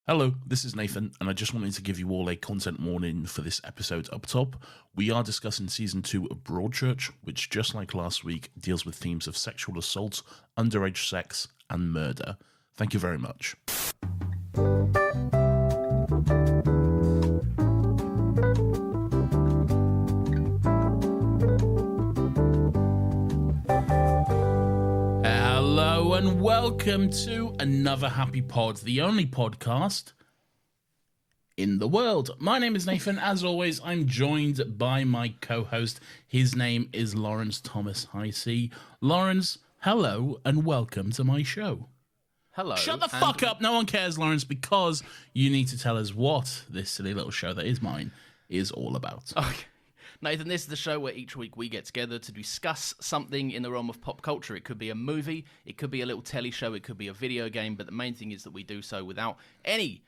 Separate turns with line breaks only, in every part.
Hello, this is Nathan, and I just wanted to give you all a content warning for this episode up top. We are discussing Season 2 of Broadchurch, which, just like last week, deals with themes of sexual assault, underage sex, and murder. Thank you very much. Hello and welcome to another Happy Pod, the only podcast in the world. My name is Nathan. As always, I'm joined by my co-host. His name is Lawrence Thomas Hicey. Lawrence, hello and welcome to my show.
Hello.
Shut the fuck up. No one cares, Lawrence, because you need to tell us what this silly little show that is mine is all about.
Okay. Nathan, this is the show where each week we get together to discuss something in the realm of pop culture. It could be a movie, it could be a little telly show, it could be a video game, but the main thing is that we do so without any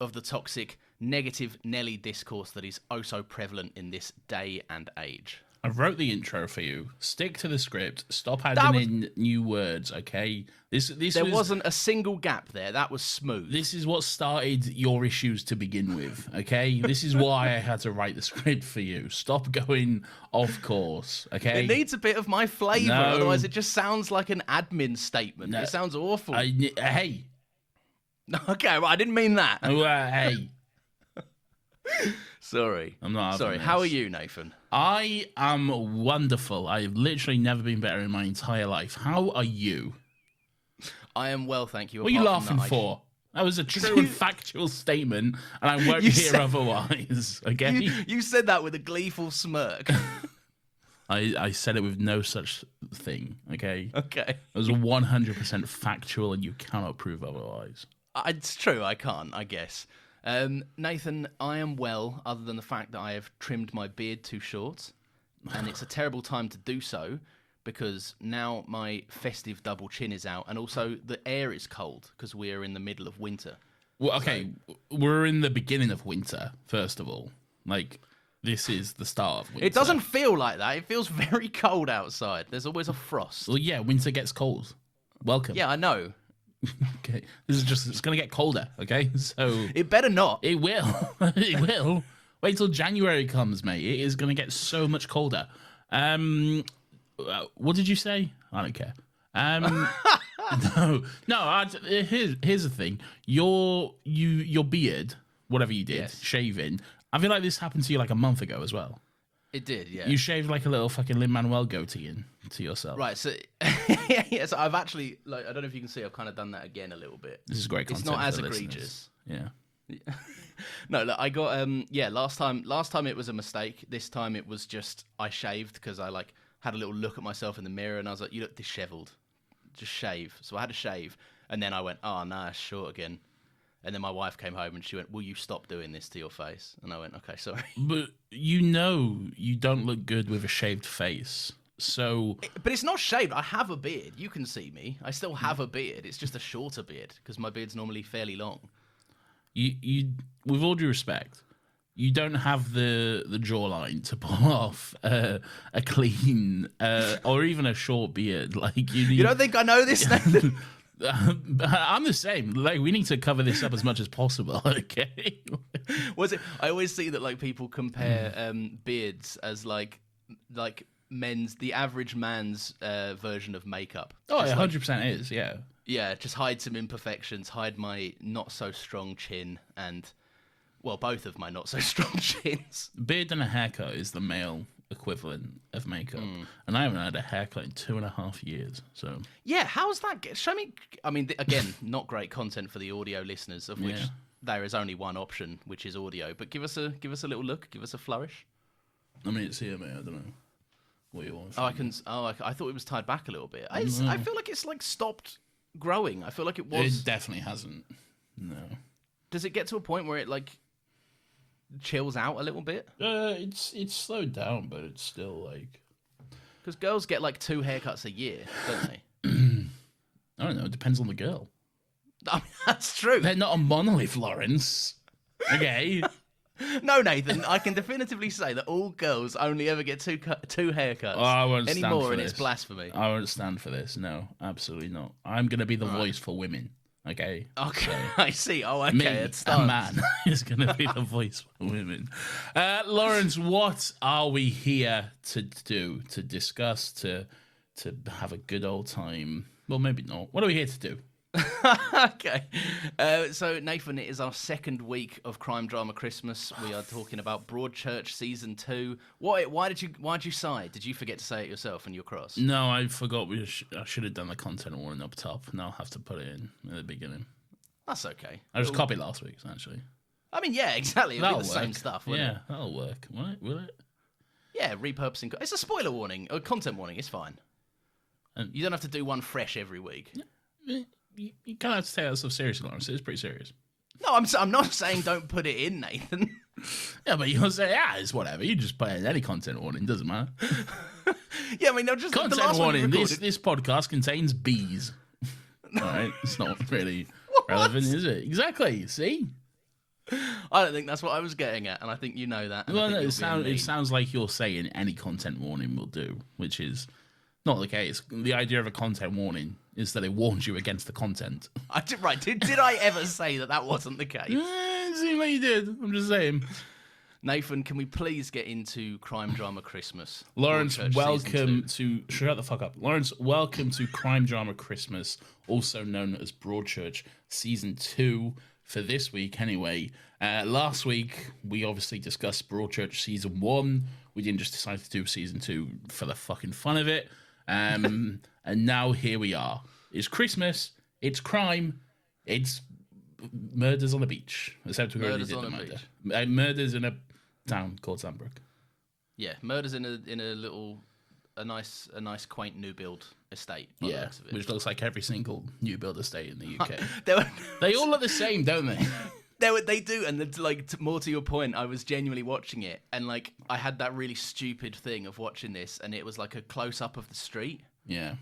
of the toxic, negative Nelly discourse that is oh so prevalent in this day and age.
I wrote the intro for you. Stick to the script. Stop adding in new words, okay?
There wasn't a single gap there. That was smooth.
This is what started your issues to begin with, okay? This is why I had to write the script for you. Stop going off course, okay?
It needs a bit of my flavour,
No.
otherwise it just sounds like an admin statement.
No.
It sounds awful.
Hey.
Okay, well, I didn't mean that.
Hey.
Sorry.
I'm not having
Sorry.
this.
How are you, Nathan?
I am wonderful. I've literally never been better in my entire life. How are you?
I am well, thank you.
What are you
Apart from
laughing
that,
for? That was a true and factual statement, and I won't hear otherwise, okay?
You said that with a gleeful smirk.
I said it with no such thing, okay?
Okay.
It was 100% factual, and you cannot prove otherwise.
It's true, I can't, I guess. Nathan, I am well, other than the fact that I have trimmed my beard too short, and it's a terrible time to do so, because now my festive double chin is out, and also the air is cold, because we are in the middle of winter.
Well, okay, we're in the beginning of winter, first of all. Like, this is the start of winter.
It doesn't feel like that. It feels very cold outside. There's always a frost.
Well, yeah, winter gets cold. Welcome.
Yeah, I know.
Okay, it's going to get colder, okay? So
It better not.
it will. It will. Wait till January comes, mate. It is going to get so much colder. What did you say? I don't care. No. Here's the thing. Your beard, whatever you did,
Yes.
shaving. I feel like this happened to you like a month ago as well.
It did, yeah.
You shaved like a little fucking Lin-Manuel goatee to yourself.
Right, so yeah, so I've actually, like, I don't know if you can see, I've kind of done that again a little bit.
This is great content.
It's not as
for
egregious.
listeners. Yeah.
No, look, I got last time it was a mistake. This time it was just I shaved because I like had a little look at myself in the mirror and I was like, you look disheveled. Just shave. So I had to shave, and then I went, oh no, it's short again. And then my wife came home and she went, will you stop doing this to your face? And I went, okay, sorry.
But you don't look good with a shaved face. So,
But it's not shaved. I have a beard. You can see me. I still have a beard. It's just a shorter beard because my beard's normally fairly long.
you with all due respect, you don't have the jawline to pull off a clean or even a short beard. Like
You don't think I know this, Nathan?
I'm the same. Like, we need to cover this up as much as possible, okay?
I always see that like people compare beards as like the average man's version of makeup.
Oh,
Just,
it
like,
100% is, yeah.
yeah, just hide some imperfections, hide my not so strong chin and, well, both of my not so strong chins.
Beard and a haircut is the male equivalent of makeup. And I haven't had a haircut in 2.5 years, so...
Yeah, how's that? Show me. I mean, again, not great content for the audio listeners, of which there is only one option, which is audio. But give us a little look, give us a flourish.
I mean, it's here, mate. I don't know what you want.
Oh, I thought it was tied back a little bit. I feel like it's like stopped growing. I feel like it was.
It definitely hasn't. No.
Does it get to a point where it like chills out a little bit?
It's slowed down, but it's still like...
Because girls get like 2 haircuts a year, don't they?
I don't know. It depends on the girl.
I mean, that's true.
They're not a monolith, Lawrence. Okay.
No, Nathan, I can definitively say that all girls only ever get two haircuts.
Oh, I won't stand
anymore,
for
and
this.
it's blasphemy.
I won't stand for this. No, absolutely not. I'm going to be the voice for women. Okay.
Okay, I see. Oh, okay.
Me,
It
a
starts.
man, is going to be the voice for women. Lawrence, what are we here to do? To discuss? To have a good old time? Well, maybe not. What are we here to do?
Okay. So, Nathan, it is our second week of Crime Drama Christmas. We are talking about Broadchurch Season 2. Why did you sigh? Did you forget to say it yourself and you're cross?
No, I forgot. I should have done the content warning up top. Now I'll have to put it in at the beginning.
That's okay.
I just copied last week's, actually.
I mean, yeah, exactly. It'll be the same
work.
stuff, won't
Yeah,
it?
that'll work. Will it?
Yeah, repurposing. It's a spoiler warning, or content warning. It's fine.
And-
You don't have to do one fresh every week.
You kind of have to take that stuff seriously, Lawrence. It's pretty serious.
No, I'm not saying don't put it in, Nathan.
Yeah, but you'll say, it's whatever. You just put in any content warning. Doesn't matter.
Yeah, I mean, no, just the
Content
last
warning.
one you
This
recorded.
podcast contains bees. All right, it's not really relevant, is it? Exactly. See?
I don't think that's what I was getting at, and I think you know that. and I
Well,
think
no,
you're being
it
mean.
sounds like you're saying any content warning will do, which is not the case. The idea of a content warning is that it warns you against the content.
Did I ever say that wasn't the case?
It seemed like you did. I'm just saying.
Nathan, can we please get into Crime Drama Christmas?
Lawrence,
Broadchurch
welcome
Season
to... Shut the fuck up. Lawrence, welcome to Crime Drama Christmas, also known as Broadchurch Season 2, for this week anyway. Last week, we obviously discussed Broadchurch Season 1. We didn't just decide to do Season 2 for the fucking fun of it. And now here we are. It's Christmas, it's crime, it's murders on a beach. Except we already
Murders
did
on
the
a
murder.
beach.
Murders in a town called Sandbrook.
Yeah, murders in a nice quaint new build estate. By the
Yeah,
looks of it.
which looks like every single new build estate in the UK.
There were-
They all look the same, don't they?
They do, and more to your point, I was genuinely watching it, and like I had that really stupid thing of watching this, and it was like a close up of the street,
Yeah.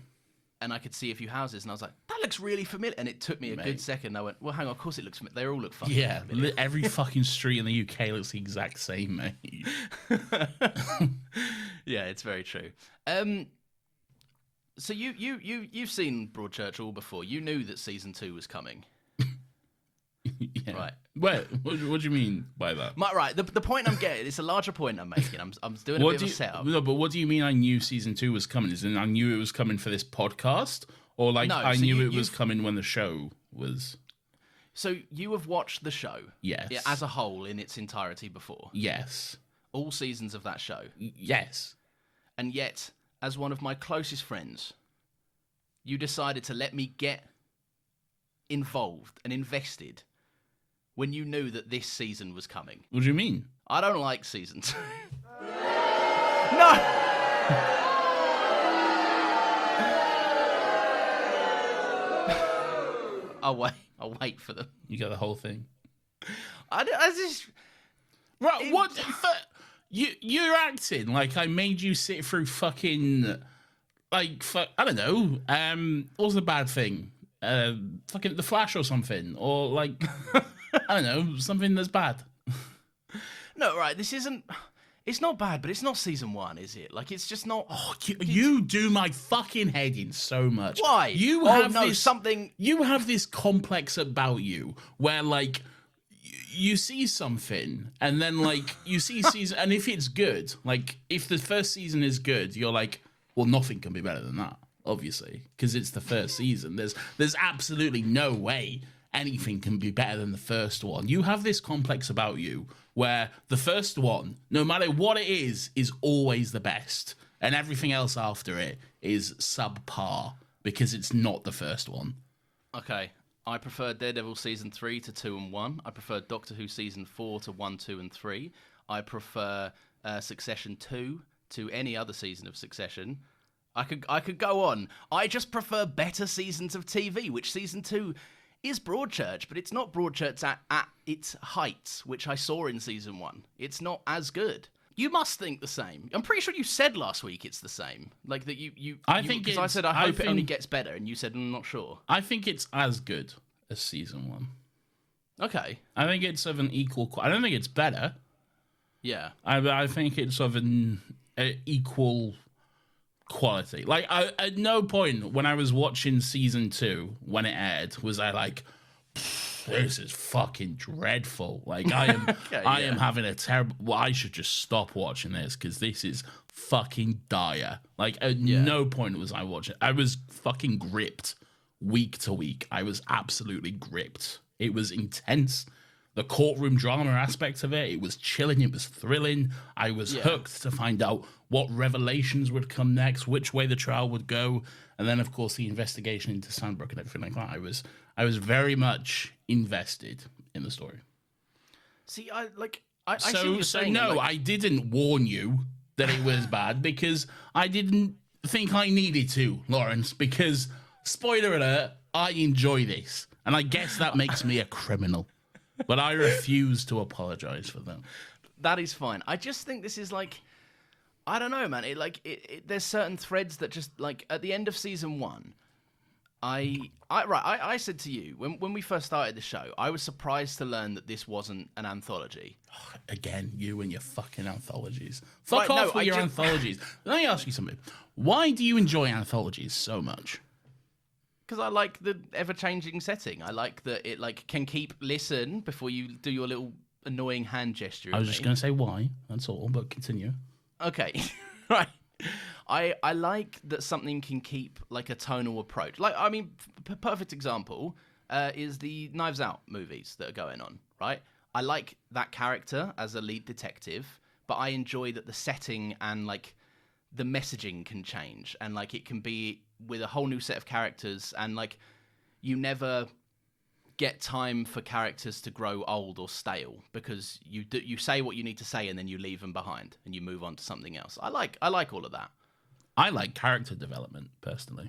and I could see a few houses, and I was like, that looks really familiar, and it took me a
Mate.
good second. And I went, well, hang on, of course it looks familiar. They all look fucking
Yeah,
familiar.
every fucking street in the UK looks the exact same, mate.
Yeah, it's very true. So you've seen Broadchurch all before. You knew that season 2 was coming,
Yeah.
right?
Wait, what do you mean by that?
Right. The point I'm getting, it's a larger point I'm making. I'm doing a bit of a setup.
No, but what do you mean I knew season 2 was coming? Is it I knew it was coming for this podcast? Or like
No,
I
so
knew
you-
it was
you've-
coming when the show was...
So you have watched the show,
Yes.
yeah, as a whole in its entirety before,
Yes.
all seasons of that show,
Yes.
and yet, as one of my closest friends, you decided to let me get involved and invested when you knew that this season was coming.
What do you mean?
I don't like season 2. No. I'll wait for them.
You got the whole thing.
I just...
Right,
It-
what? You're acting like I made you sit through fucking... Like, I don't know. What was the bad thing? Fucking The Flash or something. Or like, I don't know, something that's bad.
No, right, this isn't... It's not bad, but it's not season 1, is it? Like, it's just not...
Oh, you do my fucking head in so much.
Why?
You
Oh,
have
no,
this
something...
You have this complex about you where like you see something and then like you see season and if it's good, like if the first season is good, you're like, well, nothing can be better than that, obviously, because it's the first season. There's absolutely no way anything can be better than the first one. You have this complex about you where the first one, no matter what it is always the best, and everything else after it is subpar because it's not the first one.
Okay, I prefer Daredevil season 3 to 2 and 1. I prefer Doctor Who season 4 to 1, 2, and 3. I prefer Succession 2 to any other season of Succession. I could go on. I just prefer better seasons of TV, which season 2 is Broadchurch, but it's not Broadchurch at its heights, which I saw in season 1. It's not as good. You must think the same. I'm pretty sure you said last week it's the same. Like that
I think
because I
it's-
said I hope it only
think-
gets better, and you said I'm not sure.
I think it's as good as season 1.
Okay.
I think it's of an equal. I don't think it's better.
Yeah.
I think it's of an equal quality. Like, at no point when I was watching season 2 when it aired was I like, this is fucking dreadful. Like, I am, I am having a terrible. Well, I should just stop watching this because this is fucking dire. Like, at no point was I watching. I was fucking gripped week to week. I was absolutely gripped. It was intense. The courtroom drama aspect of it was chilling, it was thrilling. I was hooked to find out what revelations would come next, which way the trial would go, and then of course the investigation into Sandbrook and everything like that. I was very much invested in the story.
See, I see what you're saying.
No, I didn't warn you that it was bad because I didn't think I needed to, Lawrence, because spoiler alert, I enjoy this. And I guess that makes me a criminal. But I refuse to apologize for that.
That is fine. I just think this is like, I don't know, man. There's certain threads that just like at the end of season 1, I said to you when we first started the show, I was surprised to learn that this wasn't an anthology.
Again, you and your fucking anthologies. Fuck off with your anthologies. Let me ask you something. Why do you enjoy anthologies so much?
Because I like the ever-changing setting. I like that it can keep listen before you do your little annoying hand gesture.
I was just going to say why. That's all, but continue.
Okay, right. I like that something can keep like a tonal approach. Like, I mean, perfect example is the Knives Out movies that are going on, right? I like that character as a lead detective, but I enjoy that the setting and like the messaging can change and like it can be with a whole new set of characters, and like you never get time for characters to grow old or stale because you say what you need to say and then you leave them behind and you move on to something else. I like all of that.
I like character development personally.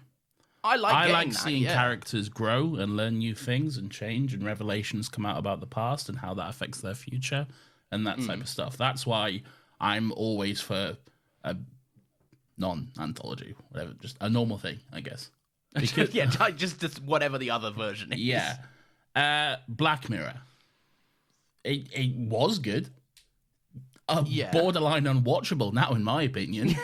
I like
seeing characters grow and learn new things and change and revelations come out about the past and how that affects their future and that type of stuff. That's why I'm always for a non-anthology, whatever, just a normal thing, I guess.
Because, yeah, just whatever the other version is.
Yeah. Black Mirror. It was good. Borderline unwatchable now, in my opinion.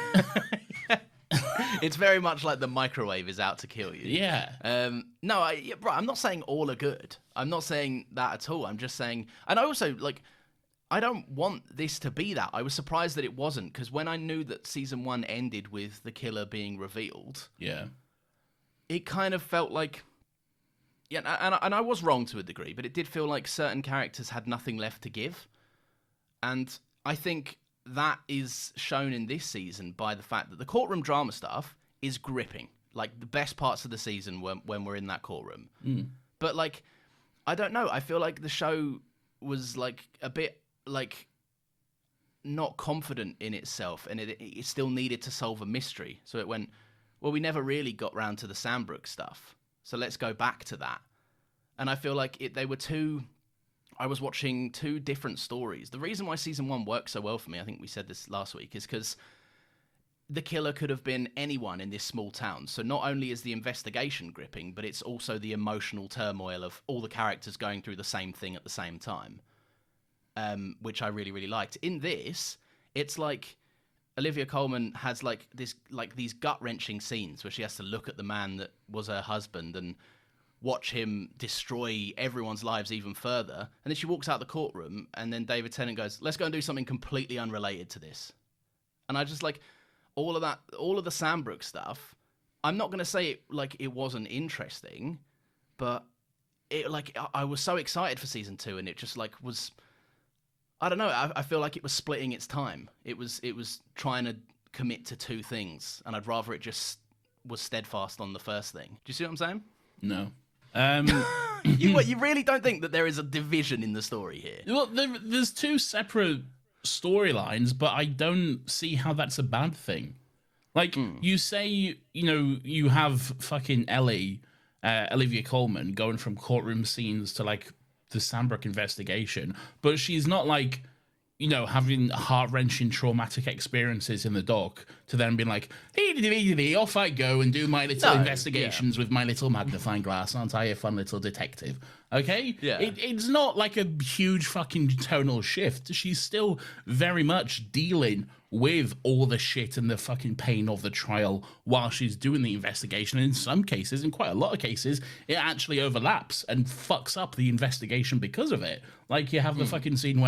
It's very much like the microwave is out to kill you.
Yeah.
I'm not saying all are good. I'm not saying that at all. I'm just saying, and I also like, I don't want this to be that. I was surprised that it wasn't, because when I knew that season 1 ended with the killer being revealed, it kind of felt like, and I was wrong to a degree, but it did feel like certain characters had nothing left to give, and I think that is shown in this season by the fact that the courtroom drama stuff is gripping. Like the best parts of the season when we're in that courtroom, but like, I don't know. I feel like the show was like a bit like not confident in itself, and it still needed to solve a mystery. So it went, well, we never really got round to the Sandbrook stuff, so let's go back to that. And I feel like I was watching 2 different stories. The reason why season 1 worked so well for me, I think we said this last week, is because the killer could have been anyone in this small town. So not only is the investigation gripping, but it's also the emotional turmoil of all the characters going through the same thing at the same time. Which I really, really liked. In this, it's like Olivia Colman has these gut-wrenching scenes where she has to look at the man that was her husband and watch him destroy everyone's lives even further. And then she walks out the courtroom, and then David Tennant goes, let's go and do something completely unrelated to this. And I just like all of that, all of the Sandbrook stuff. I'm not going to say it wasn't interesting, but I was so excited for season 2, and it just was, I don't know. I feel like it was splitting its time. It was trying to commit to 2 things, and I'd rather it just was steadfast on the first thing. Do you see what I'm saying?
No.
You really don't think that there is a division in the story here?
Well, there's 2 separate storylines, but I don't see how that's a bad thing. Like, you say, you have fucking Ellie, Olivia Colman, going from courtroom scenes to, the Sandbrook investigation, but she's not, having heart-wrenching traumatic experiences in the dock to then being like, hey, off I go and do my little investigations with my little magnifying glass. Aren't I a fun little detective? Okay?
Yeah.
It's not like a huge fucking tonal shift. She's still very much dealing with all the shit and the fucking pain of the trial while she's doing the investigation. And in some cases, in quite a lot of cases, it actually overlaps and fucks up the investigation because of it. Like, you have the fucking scene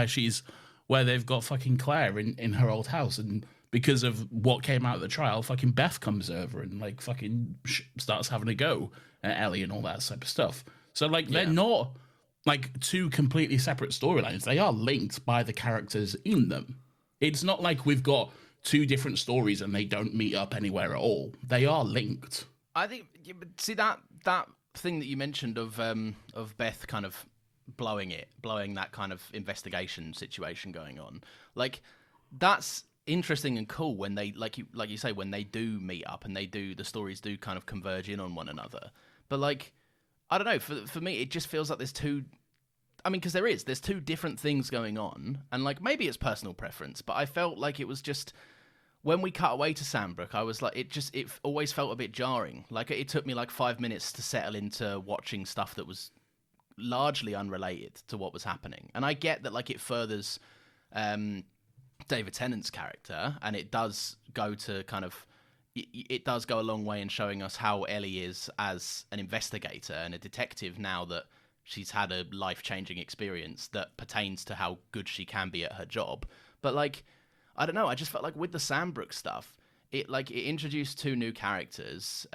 where they've got fucking Claire in her old house, and because of what came out of the trial, fucking Beth comes over and like fucking starts having a go at Ellie and all that type of stuff. So like they're not like two completely separate storylines. They are linked by the characters in them. It's not like we've got two different stories and they don't meet up anywhere at all. They are linked.
I think, see that thing that you mentioned of Beth kind of blowing that kind of investigation situation going on, like that's interesting and cool when they like you say, when they do meet up and the stories do kind of converge in on one another. But like, I don't know, for me it just feels like there's two different things going on, and like maybe it's personal preference, but I felt like it was just, when we cut away to Sandbrook, I was like, it always felt a bit jarring. Like it took me like 5 minutes to settle into watching stuff that was largely unrelated to what was happening. And I get that like it furthers David Tennant's character, and it does go to kind of, it does go a long way in showing us how Ellie is as an investigator and a detective now that she's had a life-changing experience that pertains to how good she can be at her job. But like, I don't know, I just felt like with the Sandbrook stuff, it introduced two new characters,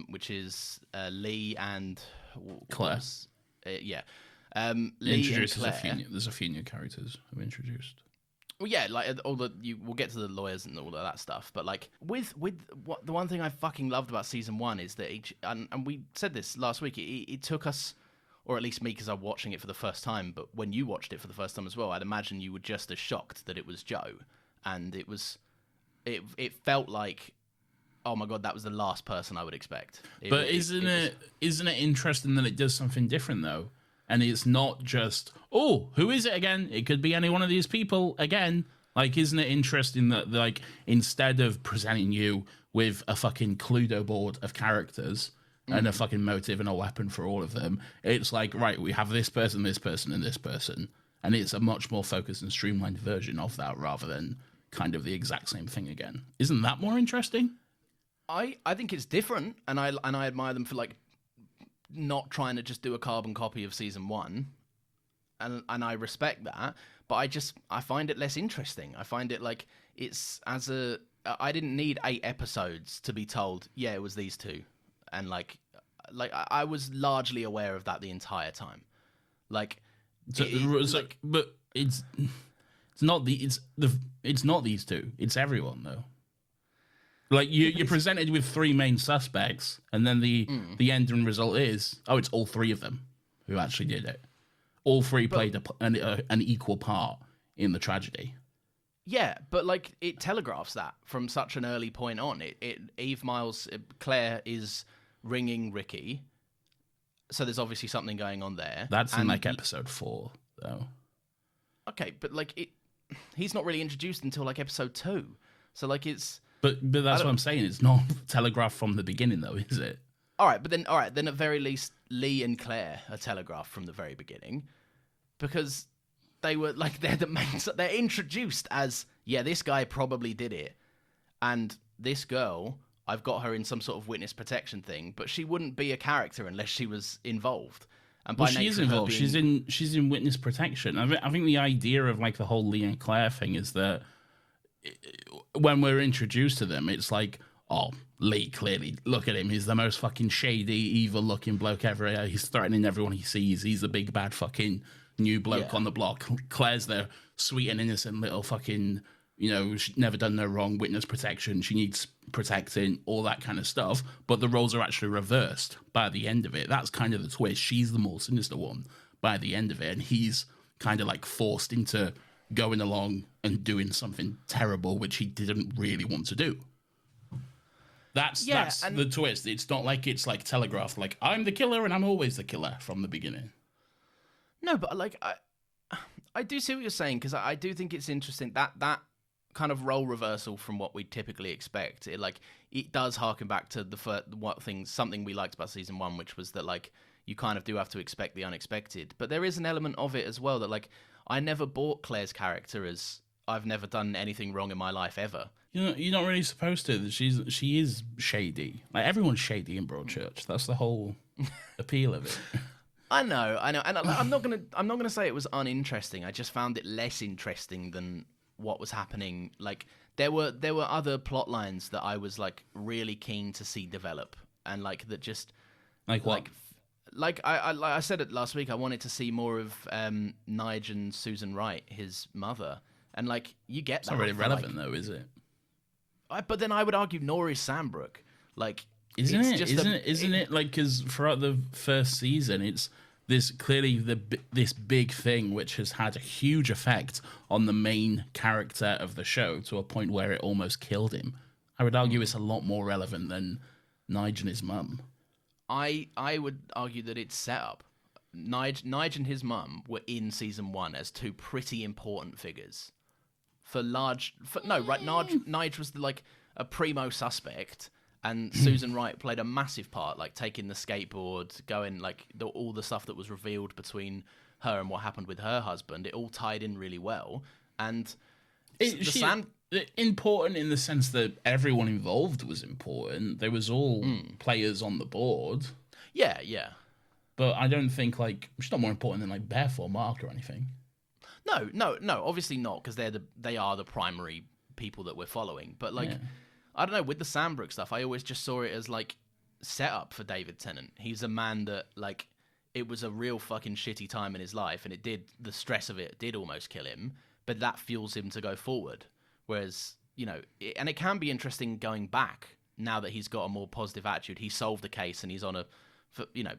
which is Lee and
Claire.
Lee
Introduces
and Claire.
there's a few new characters who introduced.
Well, yeah, like we'll get to the lawyers and all of that stuff, but like with what the one thing I fucking loved about season one is that and we said this last week, it took us, or at least me, because I'm watching it for the first time, but when you watched it for the first time as well, I'd imagine you were just as shocked that it was Joe, and it felt like, oh my god, that was the last person I would expect.
But isn't it interesting that it does something different though? And it's not just, oh, who is it again? It could be any one of these people again. Like, isn't it interesting that, like, instead of presenting you with a fucking Cluedo board of characters and a fucking motive and a weapon for all of them, it's like, right, we have this person, and this person. And it's a much more focused and streamlined version of that rather than kind of the exact same thing again. Isn't that more interesting?
I think it's different, and I admire them for, like, not trying to just do a carbon copy of season one, and I respect that, but I find it less interesting. I find it like I didn't need 8 episodes to be told, yeah, it was these two, and like I was largely aware of that the entire time. Like,
but it's not these two. It's everyone though. Like, you're presented with 3 main suspects, and then the end result is, it's all 3 of them who actually did it. All 3 played an equal part in the tragedy.
Yeah, but like it telegraphs that from such an early point on. Claire is ringing Ricky, so there's obviously something going on there.
That's in like episode 4, though.
Okay, but like he's not really introduced until like episode 2, so like it's.
But that's what I'm saying. It's not telegraphed from the beginning, though, is it?
All right, then at very least, Lee and Claire are telegraphed from the very beginning, because they were like they're introduced as, yeah, this guy probably did it, and this girl, I've got her in some sort of witness protection thing, but she wouldn't be a character unless she was involved. And by
she is involved. She's in witness protection. I think the idea of like the whole Lee and Claire thing is that, when we're introduced to them, it's like, oh, Lee, clearly, look at him. He's the most fucking shady, evil-looking bloke ever. He's threatening everyone he sees. He's the big, bad fucking new bloke on the block. Claire's the sweet and innocent little fucking, she's never done no wrong, witness protection. She needs protecting, all that kind of stuff. But the roles are actually reversed by the end of it. That's kind of the twist. She's the more sinister one by the end of it. And he's kind of like forced into going along and doing something terrible, which he didn't really want to do. That's the twist. It's not like it's like telegraphed, like, I'm the killer and I'm always the killer from the beginning.
No, but like I do see what you're saying, because I do think it's interesting that kind of role reversal from what we typically expect. It does harken back to something we liked about season 1, which was that like you kind of do have to expect the unexpected. But there is an element of it as well that like I never bought Claire's character as I've never done anything wrong in my life ever.
You're not really supposed to. She is shady. Like everyone's shady in Broadchurch. That's the whole appeal of it.
I know, and I'm not gonna say it was uninteresting. I just found it less interesting than what was happening. Like there were other plot lines that I was like really keen to see develop, and like that just
like what?
Like I said it last week. I wanted to see more of Nige and Susan Wright, his mother, and like you get
It's
that.
not really relevant though, is it?
But then I would argue nor is Sandbrook. Like
Isn't it like because throughout the first season it's this clearly this big thing which has had a huge effect on the main character of the show to a point where it almost killed him. I would argue it's a lot more relevant than Nige and his mum.
I would argue that it's set up. Nige and his mum were in season 1 as two pretty important figures. Nige was like a primo suspect, and Susan Wright played a massive part, like taking the skateboard, going like all the stuff that was revealed between her and what happened with her husband. It all tied in really well, and
important in the sense that everyone involved was important. There was all players on the board.
Yeah.
But I don't think like she's not more important than like Beth or Mark or anything.
No, obviously not, because they are the primary people that we're following. But like, I don't know, with the Sandbrook stuff, I always just saw it as like set up for David Tennant. He's a man that like it was a real fucking shitty time in his life, and the stress of it did almost kill him, but that fuels him to go forward. Whereas, and it can be interesting going back now that he's got a more positive attitude. He solved the case, and he's on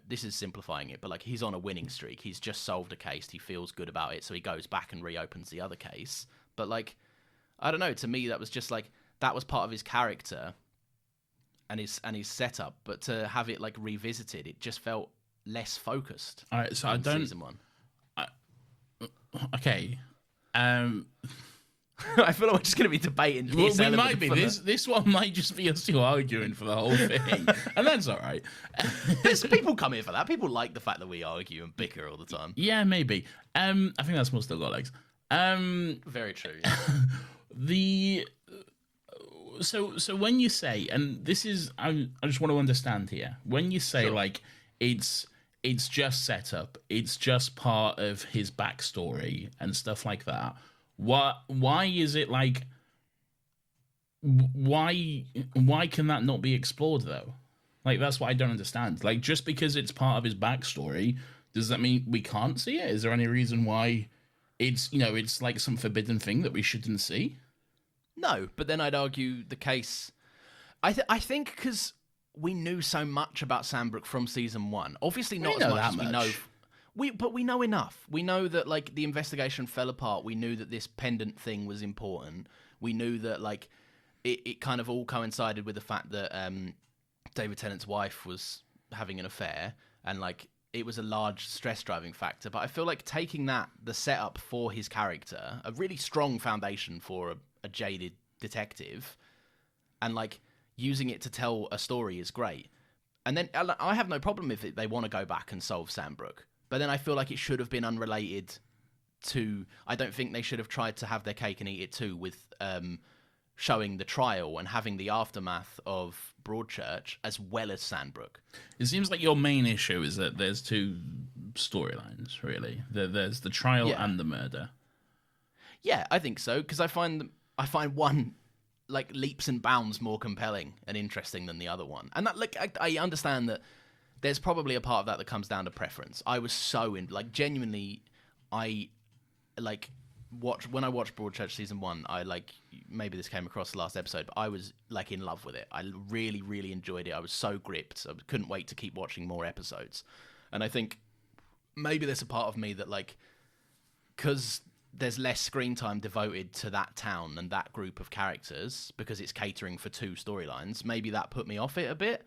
this is simplifying it, but like he's on a winning streak. He's just solved a case. He feels good about it, so he goes back and reopens the other case. But like, I don't know. To me, that was just like that was part of his character and his setup. But to have it like revisited, it just felt less focused.
All right, so I don't.
Season 1.
Okay.
I feel like we're just going to be debating.
Well, we might be. This one might just be us two arguing for the whole thing, and that's all right.
People come here for that. People like the fact that we argue and bicker all the time.
Yeah, maybe. I think that's more still got legs.
Very true. Yeah.
So when you say, and this is, I just want to understand here. When you say like it's just set up, it's just part of his backstory and stuff like that. Why is it like? Why can that not be explored though? Like that's what I don't understand. Like just because it's part of his backstory, does that mean we can't see it? Is there any reason why it's like some forbidden thing that we shouldn't see?
No, but then I'd argue the case. I think because we knew so much about Sandbrook from season 1. Obviously not as much as we know. But we know enough. We know that like the investigation fell apart. We knew that this pendant thing was important. We knew that like it kind of all coincided with the fact that David Tennant's wife was having an affair, and like it was a large stress driving factor. But I feel like taking the setup for his character, a really strong foundation for a jaded detective, and like using it to tell a story is great. And then I have no problem if they want to go back and solve Sandbrook. But then I feel like it should have been unrelated to... I don't think they should have tried to have their cake and eat it too with showing the trial and having the aftermath of Broadchurch as well as Sandbrook.
It seems like your main issue is that there's two storylines, really. There's the trial and the murder.
Yeah, I think so, because I find one like leaps and bounds more compelling and interesting than the other one. And that, like, I understand that there's probably a part of that comes down to preference. I was so genuinely, I like when I watched Broadchurch season 1, I like, maybe this came across the last episode, but I was like in love with it. I really, really enjoyed it. I was so gripped. I couldn't wait to keep watching more episodes. And I think maybe there's a part of me that like, because there's less screen time devoted to that town and that group of characters because it's catering for two storylines, maybe that put me off it a bit,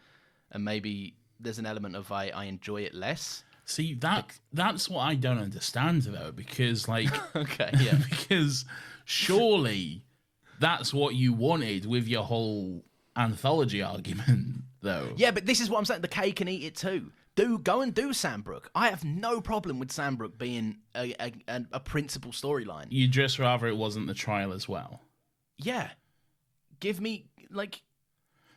and maybe there's an element of I enjoy it less.
See, that's what I don't understand, though, because, like...
Okay, yeah.
Because surely that's what you wanted with your whole anthology argument, though.
Yeah, but this is what I'm saying. The K can eat it too. Go and do Sandbrook. I have no problem with Sandbrook being a principal storyline.
You'd just rather it wasn't the trial as well.
Yeah. Give me, like...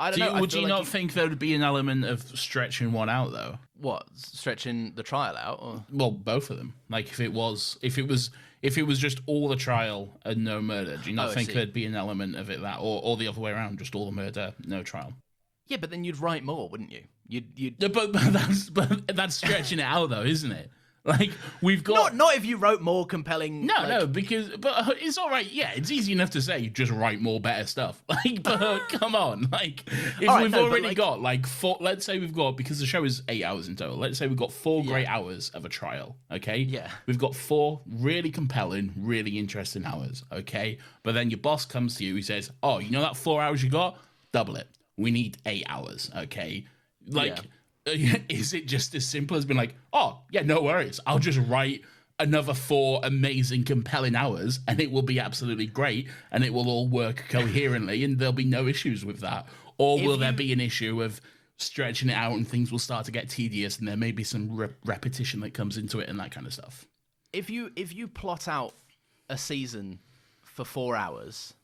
I don't know.
Would you not think there would be an element of stretching one out, though?
What, stretching the trial out? Or?
Well, both of them. Like, if it was just all the trial and no murder, do you not think there'd be an element of it that, or the other way around, just all the murder, no trial?
Yeah, but then you'd write more, wouldn't you? You'd...
Yeah, but that's stretching it out, though, isn't it? Like, we've got...
Not if you wrote more compelling...
No, because... But it's all right, yeah, it's easy enough to say, just write more better stuff. Like, but come on, like, if we've already got, like, 4... Let's say we've got... Because the show is 8 hours in total. Let's say we've got 4 great hours of a trial, okay?
Yeah.
We've got 4 really compelling, really interesting hours, okay? But then your boss comes to you, he says, oh, you know that 4 hours you got? Double it. We need 8 hours, okay? Like... Yeah. Is it just as simple as being like, oh, yeah, no worries. I'll just write another 4 amazing, compelling hours and it will be absolutely great and it will all work coherently and there'll be no issues with that? Or will there be an issue of stretching it out and things will start to get tedious and there may be some repetition that comes into it and that kind of stuff?
If you plot out a season for 4 hours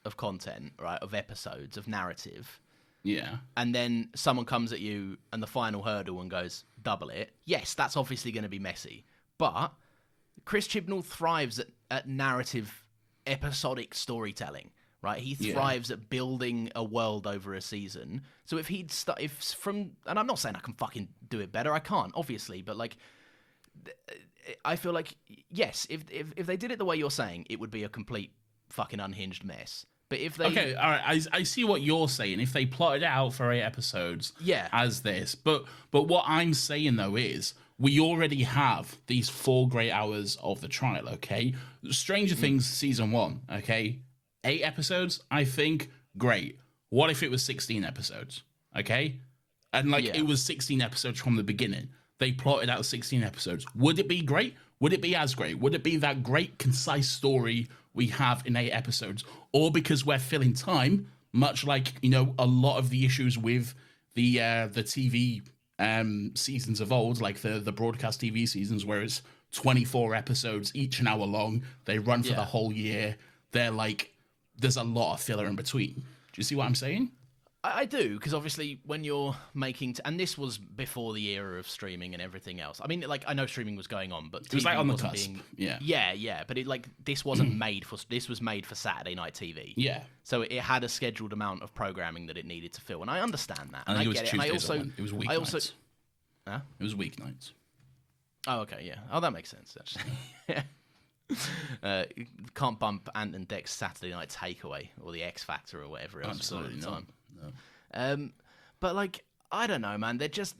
of content, right, of episodes, of narrative...
Yeah.
And then someone comes at you and the final hurdle and goes, double it. Yes, that's obviously going to be messy. But Chris Chibnall thrives at narrative, episodic storytelling, right? He thrives at building a world over a season. So if he'd and I'm not saying I can fucking do it better. I can't, obviously. But, like, I feel like, yes, if they did it the way you're saying, it would be a complete fucking unhinged mess. But if they...
Okay, all right, I see what you're saying. If they plotted it out for 8 episodes as this. But what I'm saying, though, is we already have these 4 great hours of the trial, okay? Stranger Things Season 1, okay? 8 episodes, I think, great. What if it was 16 episodes, okay? And, like, it was 16 episodes from the beginning. They plotted out 16 episodes. Would it be great? Would it be as great? Would it be that great, concise story we have in 8 episodes? Or because we're filling time, much like, you know, a lot of the issues with the TV seasons of old, like the broadcast TV seasons where it's 24 episodes, each an hour long. They run for the whole year. They're like, there's a lot of filler in between. Do you see what I'm saying?
I do, because obviously when you're making... and this was before the era of streaming and everything else. I mean, like, I know streaming was going on, but...
It was, like, on the cusp.
Yeah, but it, like, this wasn't made for... This was made for Saturday night TV.
Yeah.
So it had a scheduled amount of programming that it needed to fill, and I understand that.
And
I
it was
get
Tuesdays. It was weeknights.
Huh?
It was weeknights.
Oh, okay, yeah. Oh, that makes sense, actually. You can't bump Ant and Dec's Saturday Night Takeaway or the X Factor or whatever else.
Absolutely not.
No. But, like, I don't know, man. They're just...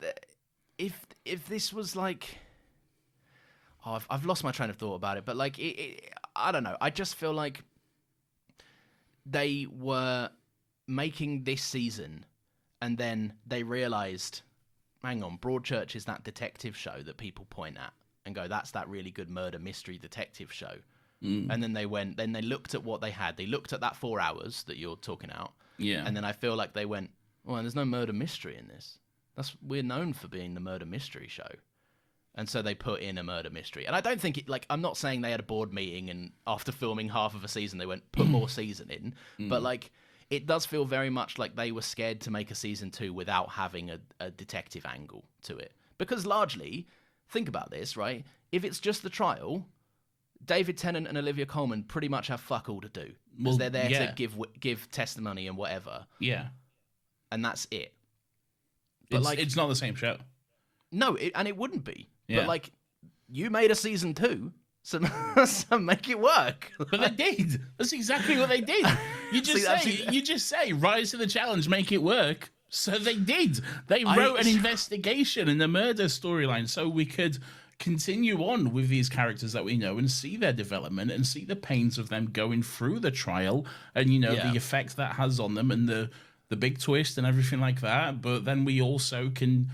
If this was, like... Oh, I've lost my train of thought about it, but, like, I don't know. I just feel like they were making this season and then they realised, hang on, Broadchurch is that detective show that people point at and go, that's that really good murder mystery detective show. And then they looked at what they had. They looked at that 4 hours that you're talking out.
Yeah.
And then I feel like they went, well, there's no murder mystery in this. We're known for being the murder mystery show. And so they put in a murder mystery. And I don't think I'm not saying they had a board meeting and after filming half of a season, they went, put more season in. But, like, it does feel very much like they were scared to make a season 2 without having a detective angle to it. Because largely, think about this, right? If it's just the trial, David Tennant and Olivia Colman pretty much have fuck all to do. Because they're there to give testimony and whatever.
Yeah.
And that's it. But
it's not the same show.
No, and it wouldn't be.
Yeah.
But, like, you made a season 2, so make it work.
But they did. That's exactly what they did. You just say, rise to the challenge, make it work. So they did. They wrote an investigation and a murder storyline so we could continue on with these characters that we know and see their development and see the pains of them going through the trial and, you know, the effect that has on them and the big twist and everything like that. But then we also can,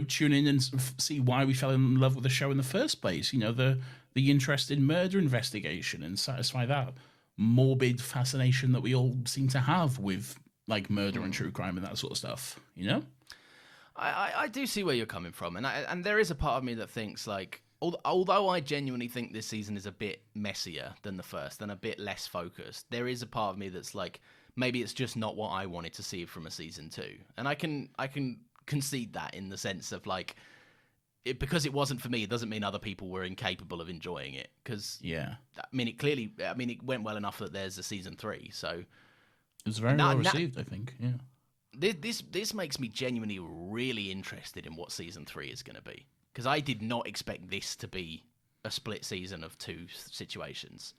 tune in and see why we fell in love with the show in the first place. The interest in murder investigation and satisfy that morbid fascination that we all seem to have with like murder and true crime and that sort of stuff.
I do see where you're coming from, and there is a part of me that thinks like, although I genuinely think this season is a bit messier than the first and a bit less focused, there is a part of me that's like, maybe it's just not what I wanted to see from a season 2, and I can concede that in the sense of like, because it wasn't for me, it doesn't mean other people were incapable of enjoying it. Because it went well enough that there's a season 3, so
it was very well received. I think, yeah.
This makes me genuinely really interested in what season 3 is going to be, because I did not expect this to be a split season of 2 situations.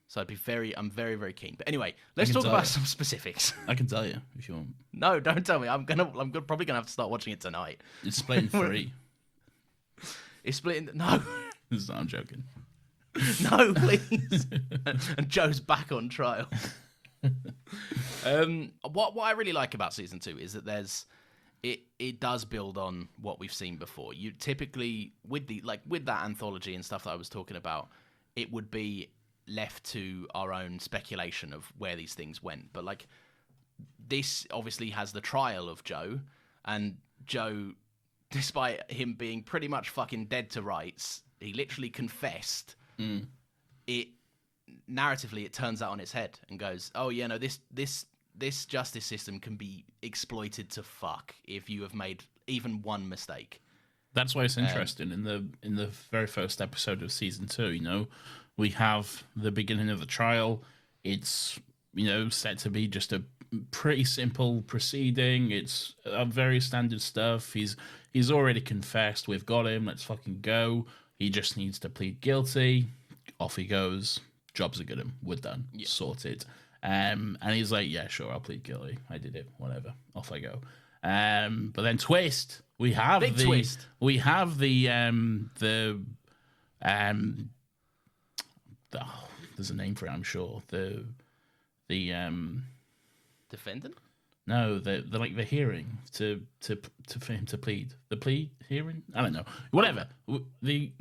So I'm very, very keen. But anyway, let's talk about some specifics.
I can tell you if you want.
No, don't tell me. I'm probably gonna have to start watching it tonight.
It's split in 3.
It's split in no.
I'm joking.
No, please. And Joe's back on trial. What I really like about season 2 is that it does build on what we've seen before. You typically with that anthology and stuff that I was talking about, it would be left to our own speculation of where these things went. But like, this obviously has the trial of Joe, and Joe, despite him being pretty much fucking dead to rights, he literally confessed. It narratively, it turns that on its head and goes, oh yeah, no, this justice system can be exploited to fuck if you have made even one mistake.
That's why it's interesting. In the very first episode of season 2, we have the beginning of the trial. It's, set to be just a pretty simple proceeding. It's very standard stuff. He's already confessed. We've got him. Let's fucking go. He just needs to plead guilty. Off he goes. Jobs are good. We're done. Yeah. Sorted. And he's like, yeah, sure, I'll plead guilty. I did it. Whatever. Off I go. But then twist. We have
twist.
We have there's a name for it, I'm sure. The
defendant?
No, the hearing to for him to plead. The plea hearing? I don't know. Whatever. We're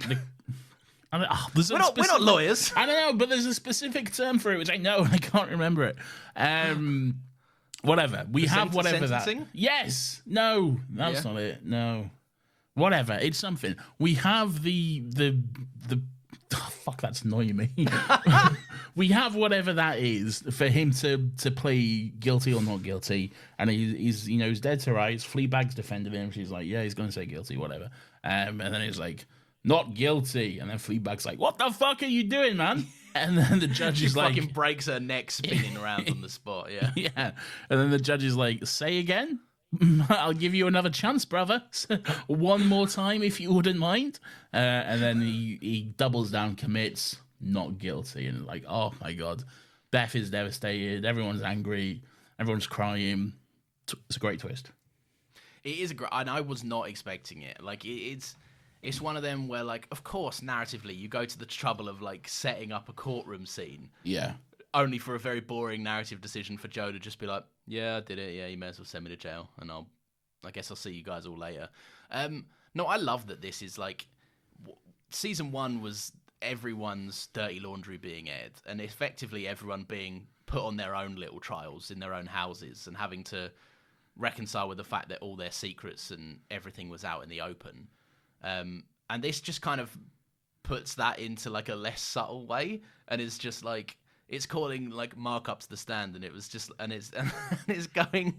not lawyers.
I don't know, but there's a specific term for it which I know and I can't remember it. Whatever. We have whatever sentencing? That. Yes. No, that's not it. No. Whatever. It's something. We have the oh, fuck, that's annoying me. We have whatever that is for him to plead guilty or not guilty, and he's dead to rights. Fleabag's defending him. She's like, yeah, he's going to say guilty, whatever. And then he's like, not guilty. And then Fleabag's like, what the fuck are you doing, man? And then the judge is like,
fucking breaks her neck spinning around on the spot. Yeah,
yeah. And then the judge is like, say again. I'll give you another chance, brother. One more time, if you wouldn't mind. And then he doubles down, commits, not guilty. And like, oh my God. Beth is devastated. Everyone's angry. Everyone's crying. It's a great twist.
It is a great, and I was not expecting it. Like, it's one of them where, like, of course, narratively, you go to the trouble of, like, setting up a courtroom scene.
Yeah.
Only for a very boring narrative decision for Joe to just be like, yeah, I did it. Yeah, you may as well send me to jail, and I guess I'll see you guys all later. No, I love that this is like, season 1 was everyone's dirty laundry being aired, and effectively everyone being put on their own little trials in their own houses and having to reconcile with the fact that all their secrets and everything was out in the open. And this just kind of puts that into like a less subtle way, and it's just like, it's calling like markups the stand, and it was just, and it's going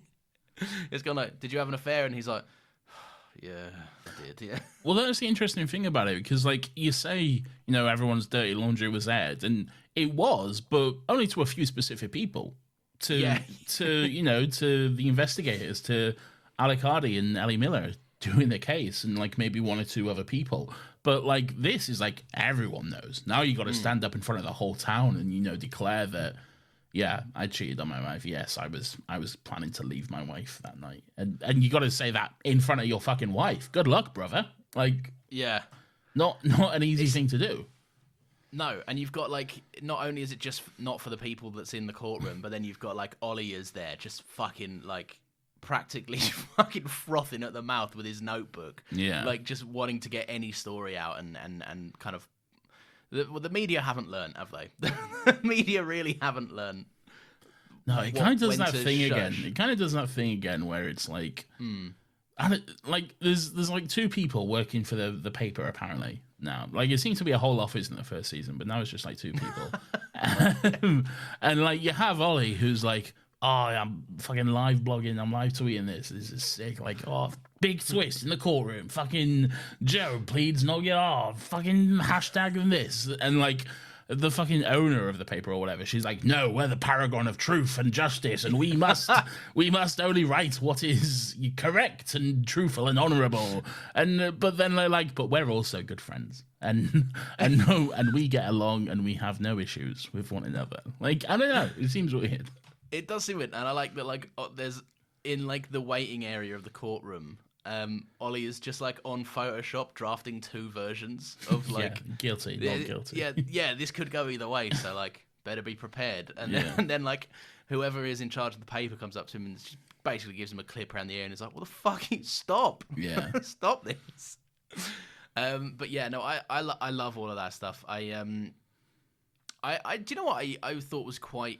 like, did you have an affair? And he's like, yeah, I did, yeah.
Well, that's the interesting thing about it, because like you say, everyone's dirty laundry was aired, and it was, but only to a few specific people, to the investigators, to Alec Hardy and Ellie Miller doing the case, and like maybe one or two other people. But like, this is like, everyone knows. Now you got to stand up in front of the whole town and, declare that, yeah, I cheated on my wife. Yes, I was planning to leave my wife that night. And you got to say that in front of your fucking wife. Good luck, brother. Like,
yeah,
not an easy thing to do.
No, and you've got like, not only is it just not for the people that's in the courtroom, but then you've got like Ollie is there just fucking like practically fucking frothing at the mouth with his notebook.
Yeah.
Like, just wanting to get any story out and kind of... The media haven't learned, have they? The media really haven't learned.
No, it kind of does
when
that
to
thing
shush.
again. It kind of does that thing again where it's like... And like, there's like two people working for the paper apparently now. Like, it seemed to be a whole office in the first season, but now it's just like two people. And like, you have Ollie, who's like, "Oh, I'm fucking live blogging. I'm live tweeting this. This is sick." Like, "Oh, big twist in the courtroom. Fucking Joe pleads not get off. Fucking hashtag this." And like, the fucking owner of the paper or whatever, she's like, "No, we're the paragon of truth and justice, and we must only write what is correct and truthful and honourable." And but then they're like, "But we're also good friends, and we get along, and we have no issues with one another." Like, I don't know, it seems weird.
It does seem weird, and I like that. Like, there's in like the waiting area of the courtroom. Ollie is just like on Photoshop drafting two versions of like
guilty, not guilty.
Yeah, this could go either way, so like better be prepared. And then like whoever is in charge of the paper comes up to him and just basically gives him a clip around the ear and is like, "What the fuck? Stop!
Yeah,
stop this." But yeah, no, I love all of that stuff. I do you know what I thought was quite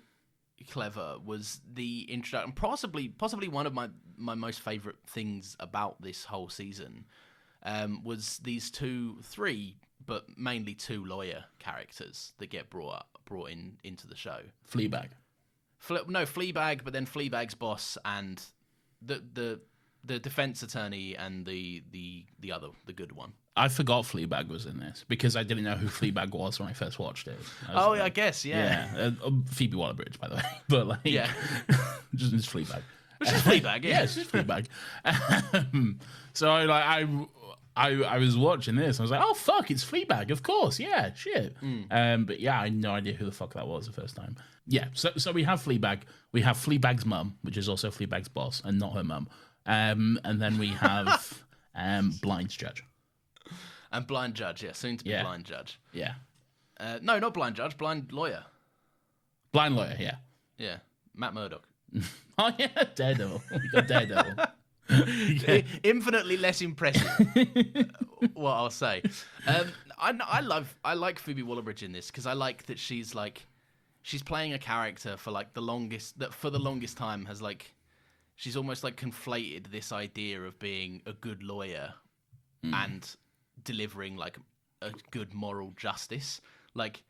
clever was the introduction. Possibly one of my most favorite things about this whole season was these three, but mainly two lawyer characters that get brought into the show.
Fleabag.
Fleabag, but then Fleabag's boss and the defense attorney and the other, the good one.
I forgot Fleabag was in this because I didn't know who Fleabag was when I first watched it.
I guess, yeah.
Phoebe Waller-Bridge, by the way. But like,
yeah,
just it's Fleabag.
Which is Fleabag, yeah.
Yeah, it's just Fleabag. So I was watching this. I was like, "Oh fuck, it's Fleabag, of course, yeah, shit." But yeah, I had no idea who the fuck that was the first time. Yeah, so we have Fleabag. We have Fleabag's mum, which is also Fleabag's boss, and not her mum. And then we have Blind Judge.
And Blind Judge, yeah, soon to be Blind Judge.
Yeah.
No, not Blind Judge, Blind Lawyer.
Blind Lawyer, yeah.
Yeah, Matt Murdock.
Oh yeah, Daredevil. We got Daredevil.
Infinitely less impressive. What I'll say. I like Phoebe Waller-Bridge in this because I like that she's playing a character for like the longest time has like she's almost like conflated this idea of being a good lawyer and delivering like a good moral justice. Like,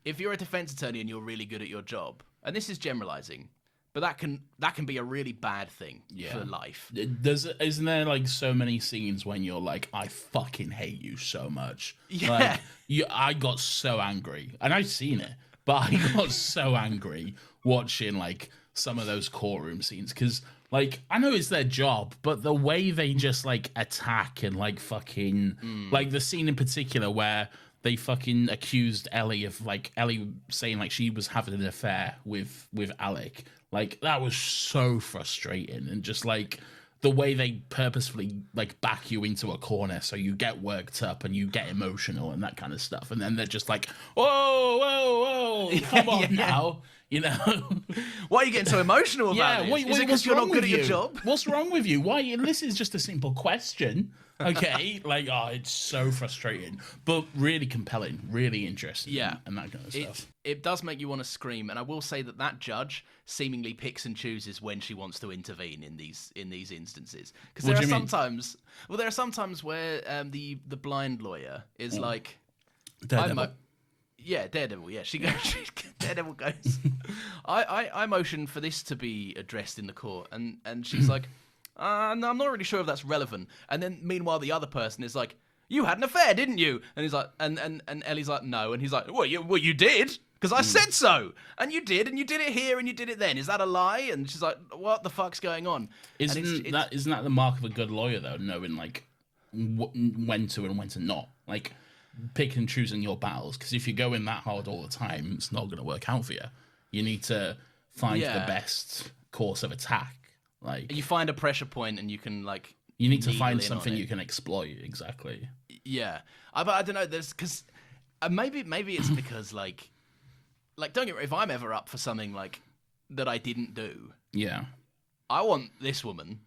if you're a defense attorney and you're really good at your job, and this is generalizing, but that can be a really bad thing for life.
Isn't there like so many scenes when you're like, "I fucking hate you so much."
Yeah.
Like, I got so angry, and I've seen it, but I got so angry watching like some of those courtroom scenes because, like, I know it's their job, but the way they just like attack and like fucking like the scene in particular where they fucking accused Ellie of like Ellie saying like she was having an affair with Alec. Like, that was so frustrating, and just like the way they purposefully like back you into a corner so you get worked up and you get emotional and that kind of stuff, and then they're just like, whoa, come on now. You know,
why are you getting so emotional about this? Is it because you're not good at your job?
What's wrong with you? Why? And this is just a simple question, okay? Like, it's so frustrating, but really compelling, really interesting, and that kind of stuff.
It does make you want to scream, and I will say that judge seemingly picks and chooses when she wants to intervene in these instances. Because there are sometimes where the blind lawyer is like,
Daredevil.
Daredevil. Yeah, she goes. Daredevil goes. I motion for this to be addressed in the court, and she's like, no, I'm not really sure if that's relevant. And then meanwhile, the other person is like, "You had an affair, didn't you?" And he's like, and Ellie's like, "No," and he's like, "Well, you did, because I said so, and you did it here, and you did it then. Is that a lie?" And she's like, "What the fuck's going on?"
Isn't that the mark of a good lawyer though? Knowing like when to and when to not like. Pick and choosing your battles, because if you go in that hard all the time, it's not going to work out for you. You need to find the best course of attack. Like,
you find a pressure point, and you can like.
You need to find something you can exploit. Exactly.
Yeah, but I don't know. There's because maybe it's because like don't get me wrong, if I'm ever up for something like that I didn't do.
Yeah.
I want this woman.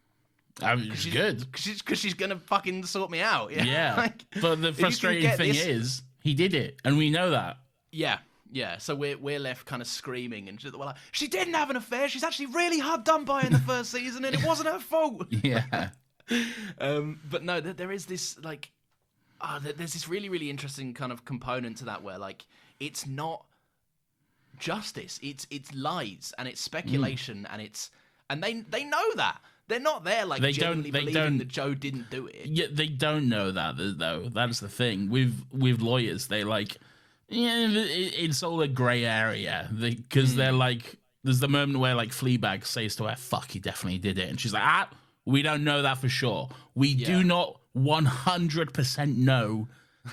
She's good.
Because she's going to fucking sort me out. Yeah.
Yeah.
Like,
but the frustrating thing is, he did it, and we know that.
Yeah. Yeah, so we're left kind of screaming, and we're like, she didn't have an affair. She's actually really hard done by in the first season, and it wasn't her fault.
Yeah.
But no, there is this like, there's this really, really interesting kind of component to that where like it's not justice, it's lies and it's speculation and they know that. They're not there like genuinely believing that Joe didn't do it.
Yeah, they don't know that though. That's the thing with lawyers. They like. Yeah, it's all a grey area because they're like, there's the moment where like Fleabag says to her, "Fuck, he definitely did it," and she's like, we don't know that for sure. We do not 100% know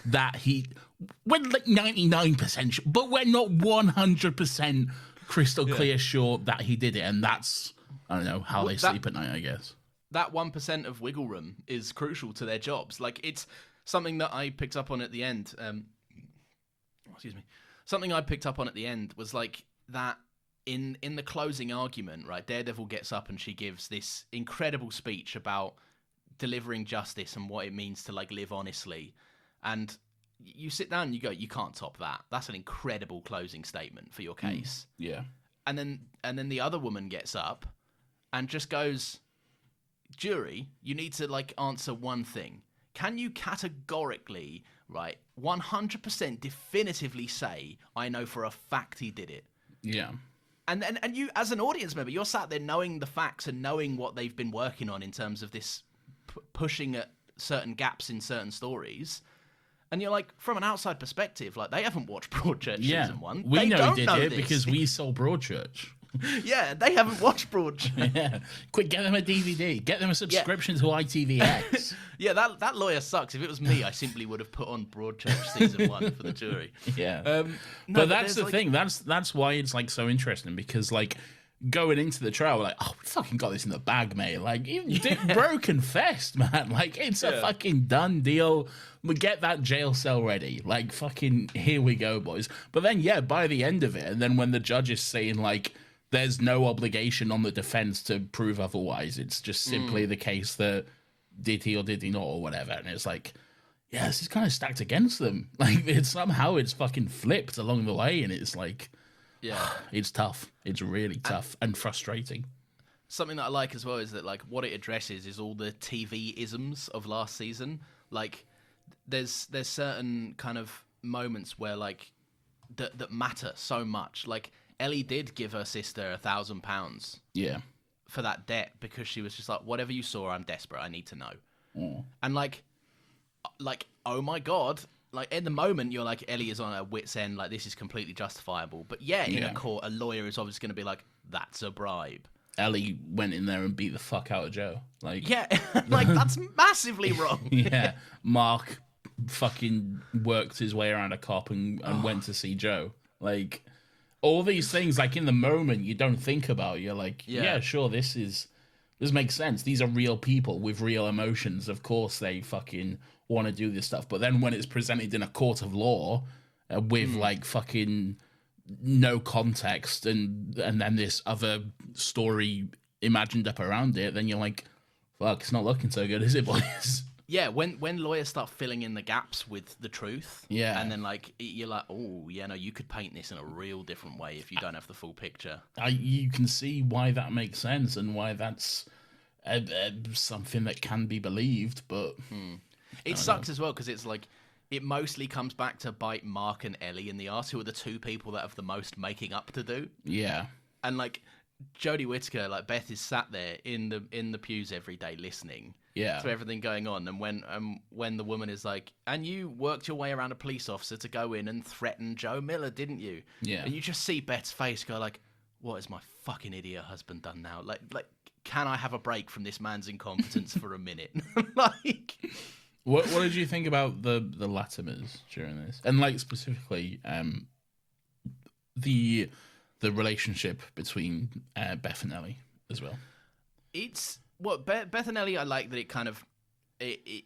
that we're like 99% sure, but we're not 100% crystal clear sure that he did it, and that's, I don't know, how they sleep at night, I guess.
That 1% of wiggle room is crucial to their jobs. Like, it's something that I picked up on at the end. Excuse me. Something I picked up on at the end was like that in the closing argument, right? Daredevil gets up and she gives this incredible speech about delivering justice and what it means to like live honestly. And you sit down and you go, you can't top that. That's an incredible closing statement for your case.
Yeah.
And then the other woman gets up and just goes, jury, you need to like answer one thing. Can you categorically, right, 100% definitively say, I know for a fact he did it?
Yeah.
And you, as an audience member, you're sat there knowing the facts and knowing what they've been working on in terms of this pushing at certain gaps in certain stories. And you're like, from an outside perspective, like, they haven't watched Broadchurch season 1.
We know
he
did it because we saw Broadchurch.
Yeah, they haven't watched Broadchurch.
Yeah. Quick, get them a DVD. Get them a subscription to ITVX.
Yeah, that lawyer sucks. If it was me, I simply would have put on Broadchurch season 1 for the jury.
Yeah. But that's the thing. That's why it's like so interesting, because like going into the trial, we're like, oh, we fucking got this in the bag, mate. Like, bro confessed, man. Like, it's a fucking done deal. We get that jail cell ready. Like, fucking here we go, boys. But then, yeah, by the end of it, and then when the judge is saying like, there's no obligation on the defense to prove otherwise. It's just simply the case that did he or did he not or whatever. And it's like, yeah, this is kind of stacked against them. Like, somehow it's fucking flipped along the way, and it's like, yeah, it's tough. It's really tough and frustrating.
Something that I like as well is that like what it addresses is all the TV isms of last season. Like, there's certain kind of moments where like that matter so much. Like, Ellie did give her sister £1,000 for that debt because she was just like, whatever you saw, I'm desperate. I need to know. And like, oh my God. Like, in the moment, you're like, Ellie is on her wit's end. Like, this is completely justifiable. But in a court, a lawyer is obviously going to be like, that's a bribe.
Ellie went in there and beat the fuck out of Joe. Like,
yeah, like, that's massively wrong.
Yeah. Mark fucking worked his way around a cop and went to see Joe. Like, all these things, like, in the moment, you don't think about. You're like, yeah, sure, this makes sense. These are real people with real emotions. Of course they fucking want to do this stuff. But then when it's presented in a court of law with, like, fucking no context and then this other story imagined up around it, then you're like, fuck, it's not looking so good, is it, boys?
Yeah, when lawyers start filling in the gaps with the truth, and then like you're like, oh yeah, no, you could paint this in a real different way if you don't have the full picture.
You can see why that makes sense and why that's something that can be believed, but
it sucks as well because it's like it mostly comes back to bite Mark and Ellie in the arse, who are the two people that have the most making up to do. Yeah, and like Jodie Whittaker, like Beth is sat there in the pews every day listening. To everything going on, and when the woman is like, and you worked your way around a police officer to go in and threaten Joe Miller, didn't you? Yeah. And you just see Beth's face go like, what has my fucking idiot husband done now? Like, can I have a break from this man's incompetence for a minute? Like,
what did you think about the Latimers during this, and like specifically the relationship between Beth and Ellie as well?
It's. Well, Beth and Ellie, I like that it kind of, it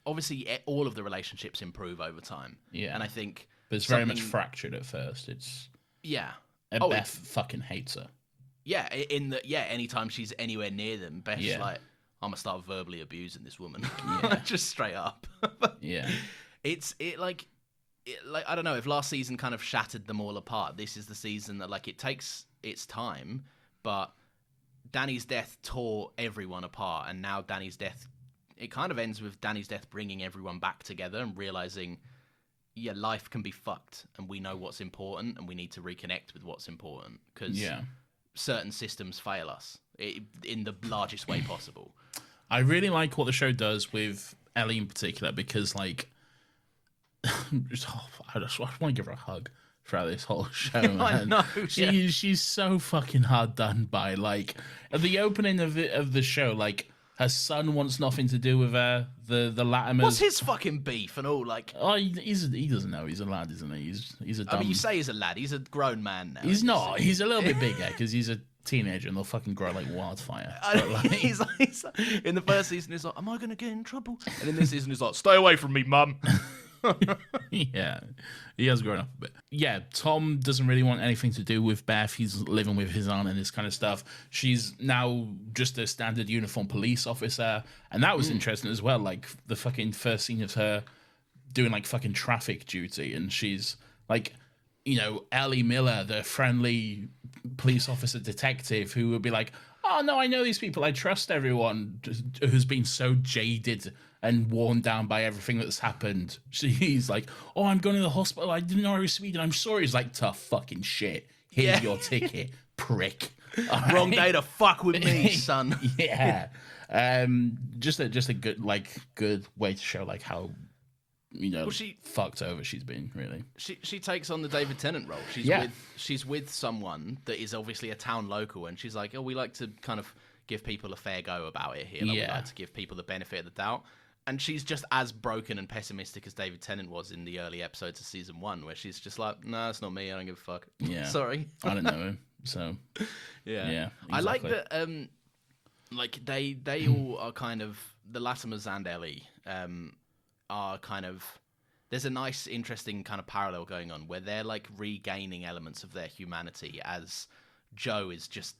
obviously all of the relationships improve over time. Yeah. And I think...
But it's very much fractured at first. It's...
Yeah.
Beth fucking hates her.
anytime she's anywhere near them, Beth's like, I'm gonna start verbally abusing this woman. Just straight up. Like I don't know, if last season kind of shattered them all apart, this is the season that like it takes its time, but Dany's death tore everyone apart, and now Dany's death, it kind of ends with Dany's death bringing everyone back together and realizing, life can be fucked, and we know what's important, and we need to reconnect with what's important, because certain systems fail us in the largest way possible.
I really like what the show does with Ellie in particular, because like, I just want to give her a hug throughout this whole show, man.
I know.
She's so fucking hard done by. Like at the opening of the show, like her son wants nothing to do with her. The Latimers.
What's his fucking beef and all? Like,
he doesn't know. He's a lad, isn't he? He's a dumb...
I mean, you say he's a lad. He's a grown man now.
He's not. He's a little bit bigger because he's a teenager and they'll fucking grow like wildfire.
He's like, in the first season, he's like, "Am I going to get in trouble?" And in this season, he's like, "Stay away from me, mum."
Yeah, he has grown up a bit. Yeah, Tom doesn't really want anything to do with Beth. He's living with his aunt and this kind of stuff. She's now just a standard uniform police officer, and that was interesting as well. Like the fucking first scene of her doing like fucking traffic duty, and she's like, you know, Ellie Miller, the friendly police officer detective who would be like, "Oh no, I know these people. I trust everyone," who's been so jaded and worn down by everything that's happened. He's like, "Oh, I'm going to the hospital. I didn't know I was Sweden. I'm sorry." He's like, "Tough fucking shit. Here's your ticket, prick."
Wrong day to fuck with me, son.
Yeah. Just a good way to show like how, you know, fucked over she's been, really.
She takes on the David Tennant role. She's with someone that is obviously a town local, and she's like, "Oh, we like to kind of give people a fair go about it here. Like, we like to give people the benefit of the doubt." And she's just as broken and pessimistic as David Tennant was in the early episodes of season 1, where she's just like, "No, it's not me. I don't give a fuck."
Yeah.
Sorry.
I don't know him, so... Yeah, exactly.
I like that, like, they all are kind of... The Latimers and Ellie are kind of... There's a nice, interesting kind of parallel going on, where they're, like, regaining elements of their humanity as Joe is just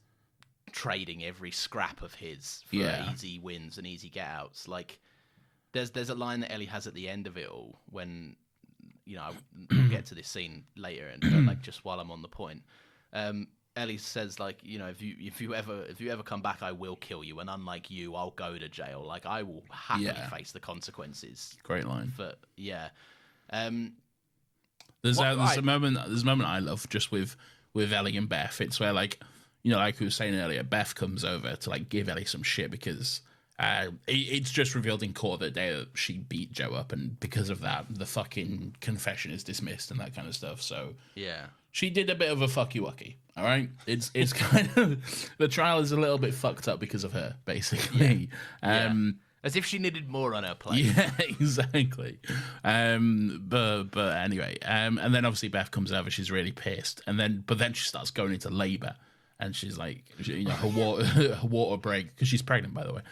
trading every scrap of his for easy wins and easy get-outs. Like... There's a line that Ellie has at the end of it all when, you know, we'll get to this scene later, but like just while I'm on the point, Ellie says, like, you know, if you ever come back, I will kill you, and unlike you, I'll go to jail. Like, I will happily face the consequences.
Great line.
But
there's a moment I love just with Ellie and Beth. It's where, like, you know, like we were saying earlier, Beth comes over to like give Ellie some shit because. It's just revealed in court that day that she beat Joe up, and because of that, the fucking confession is dismissed and that kind of stuff. So she did a bit of a fucky wucky. All right, it's kind of the trial is a little bit fucked up because of her, basically.
As if she needed more on her plate.
Yeah, exactly. But anyway, and then obviously Beth comes over. She's really pissed, but then she starts going into labour. And she's like, you know, her water break, because she's pregnant, by the way.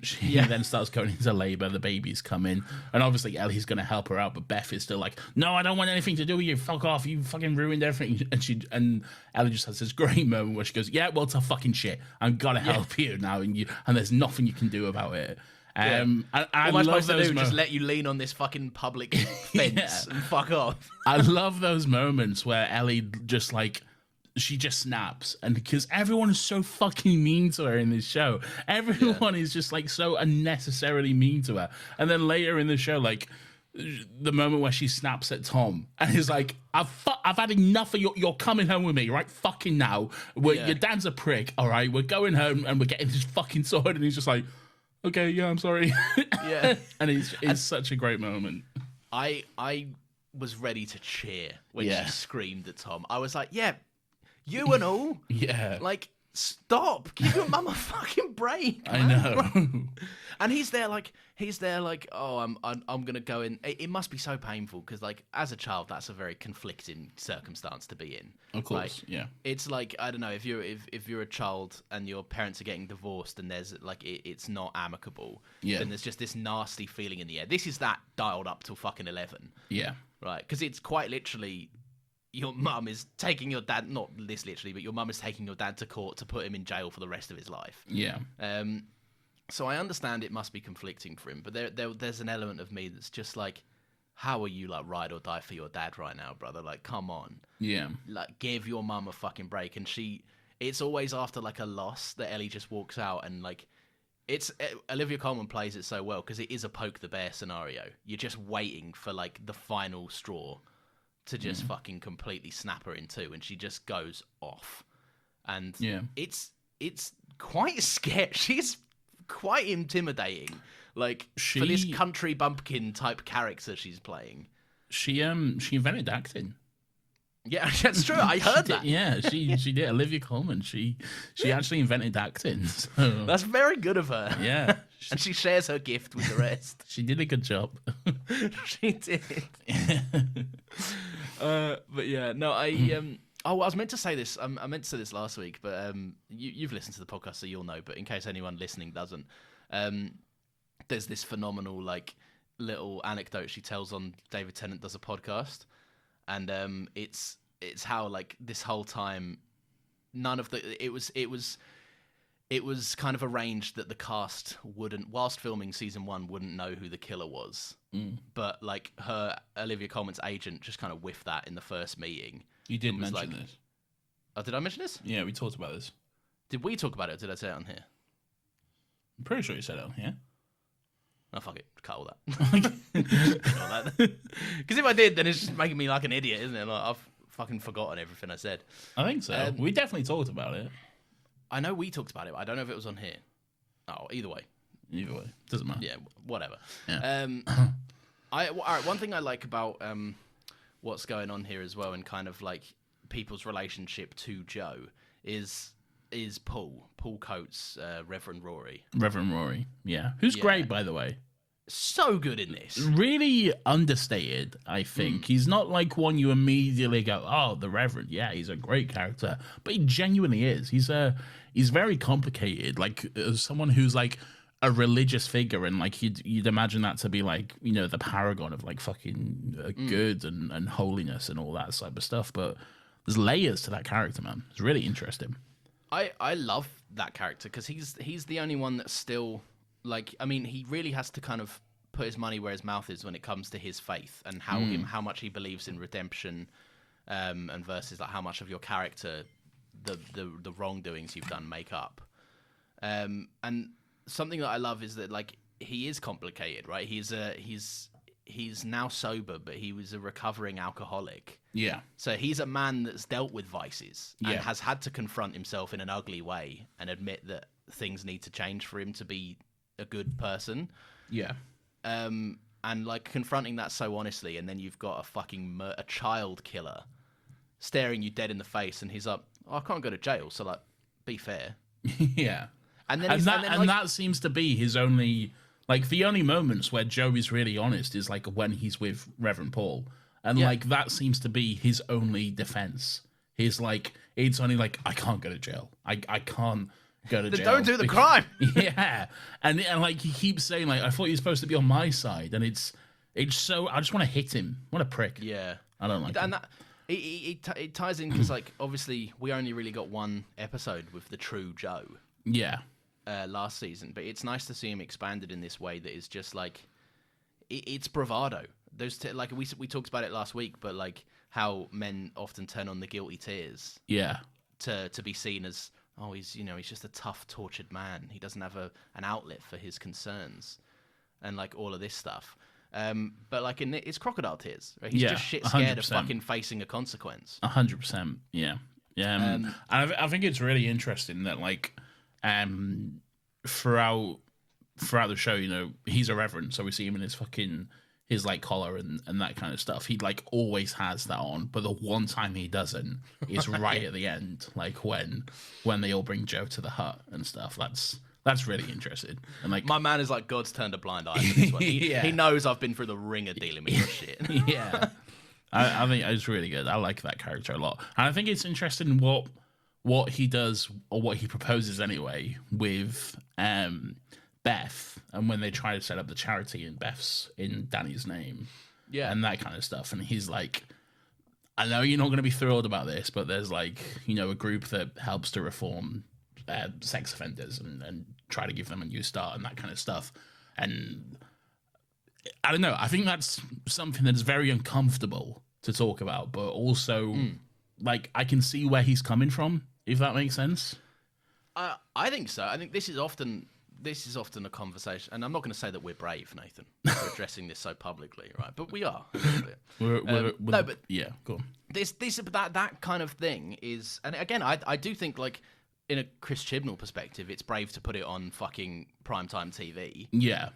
She then starts going into labour. The baby's coming, and obviously Ellie's going to help her out, but Beth is still like, "No, I don't want anything to do with you. Fuck off. You fucking ruined everything." And Ellie just has this great moment where she goes, "Yeah, well, it's a fucking shit. I'm gonna help you now, and there's nothing you can do about it." I love those moments.
Just let you lean on this fucking public fence and fuck off.
I love those moments where Ellie just like. She just snaps, and because everyone is so fucking mean to her in this show, everyone is just like so unnecessarily mean to her. And then later in the show, like the moment where she snaps at Tom and is like, I've had enough of you're coming home with me right fucking now. Your dad's a prick, all right, we're going home and we're getting this fucking sorted. And he's just like, okay, yeah, I'm sorry. And it's such a great moment.
I was ready to cheer when she screamed at Tom. I was like, yeah, you and all. Yeah. Like, stop. Give your mum a fucking break.
I know.
And he's there like, oh, I'm going to go in. It must be so painful because, like, as a child, that's a very conflicting circumstance to be in.
Of course,
like, it's like, I don't know, if you're a child and your parents are getting divorced and there's, like, it's not amicable, then there's just this nasty feeling in the air. This is that dialed up till fucking 11.
Yeah.
Right? Because it's quite literally... your mum is taking your dad, not this literally, but your mum is taking your dad to court to put him in jail for the rest of his life.
Yeah.
So I understand it must be conflicting for him, but there's an element of me that's just like, how are you like ride or die for your dad right now, brother? Like, come on.
Yeah.
Like, give your mum a fucking break. And it's always after like a loss that Ellie just walks out and like, Olivia Colman plays it so well because it is a poke the bear scenario. You're just waiting for like the final straw to just fucking completely snap her in two, and she just goes off. And it's quite scary. She's quite intimidating, like for this country bumpkin type character she's playing.
She invented acting.
Yeah, that's true. I heard that.
Yeah, she did. Olivia Colman. She actually invented acting. So.
That's very good of her.
Yeah,
and she shares her gift with the rest.
She did a good job.
She did. But yeah, no, I was meant to say this. I meant to say this last week, but you've listened to the podcast, so you'll know. But in case anyone listening doesn't, there's this phenomenal like little anecdote she tells on David Tennant Does a Podcast, and it's how like this whole time, none of the it was kind of arranged that the cast wouldn't, whilst filming season 1, wouldn't know who the killer was. But like Olivia Colman's agent just kind of whiffed that in the first meeting.
You did mention this.
Oh, did I mention this?
Yeah, we talked about this.
Did we talk about it, or did I say it on here?
I'm pretty sure you said it on here.
Oh, fuck it. Cut all that. Because if I did, then it's just making me like an idiot, isn't it? Like, I've fucking forgotten everything I said.
I think so. We definitely talked about it.
I know we talked about it, but I don't know if it was on here. Oh, either way.
Either way. Doesn't matter.
Yeah, whatever.
Yeah.
All right, one thing I like about what's going on here as well, and kind of like people's relationship to Joe, is Paul Coates, Reverend Rory.
Reverend Rory, yeah. Who's great, by the way.
So good in this.
Really understated, I think. He's not like one you immediately go, oh, the Reverend, yeah, he's a great character. But he genuinely is. He's very complicated. Like, as someone who's like a religious figure, and like you'd imagine that to be like, you know, the paragon of like fucking good and holiness and all that type of stuff. But there's layers to that character, man. It's really interesting.
I love that character because he's the only one that's still like, I mean, he really has to kind of put his money where his mouth is when it comes to his faith and how much he believes in redemption, and versus like how much of your character the wrongdoings you've done make up. And something that I love is that like he is complicated, right? He's now sober, but he was a recovering alcoholic.
Yeah.
So he's a man that's dealt with vices and has had to confront himself in an ugly way and admit that things need to change for him to be a good person.
Yeah.
And like confronting that so honestly, and then you've got a fucking a child killer staring you dead in the face, and he's like, oh, I can't go to jail, so like, be fair.
Yeah.
And then
that seems to be his only, like, the only moments where Joe is really honest is like when he's with Reverend Paul, and like that seems to be his only defense. He's like, it's only like, I can't go to jail. I can't go to jail.
Don't do the crime.
Yeah, and like he keeps saying like, I thought you were supposed to be on my side, and it's so, I just want to hit him. What a prick.
Yeah,
I don't like
and that. It ties in because like obviously we only really got one episode with the true Joe.
Yeah.
Last season, but it's nice to see him expanded in this way that is just like it's bravado. Those like we talked about it last week, but like how men often turn on the guilty tears.
Yeah.
To be seen as, oh, he's just a tough, tortured man. He doesn't have an outlet for his concerns, and like all of this stuff. But like it's crocodile tears. Right? He's just shit scared 100%. Of fucking facing a consequence.
100%. Yeah. Yeah. And I think it's really interesting that like throughout the show, you know, he's a reverend, so we see him in his like collar and that kind of stuff. He like always has that on, but the one time he doesn't is right at the end, like when they all bring Joe to the hut and stuff. That's really interesting. And like
my man is like God's turned a blind eye to this one. He knows I've been through the ringer dealing with this shit.
Yeah. I think it's really good. I like that character a lot. And I think it's interesting what he does, or what he proposes anyway, with Beth, and when they try to set up the charity in Danny's name, and that kind of stuff. And he's like, I know you're not going to be thrilled about this, but there's like, you know, a group that helps to reform sex offenders and try to give them a new start and that kind of stuff. And I don't know. I think that's something that's very uncomfortable to talk about, but also like I can see where he's coming from, if that makes sense.
I think so. I think this is often a conversation, and I'm not going to say that we're brave, Nathan, for addressing this so publicly, right? But we are a little bit.
No, but yeah, go on.
That kind of thing is, and again, I do think like in a Chris Chibnall perspective, it's brave to put it on fucking primetime TV.
Yeah.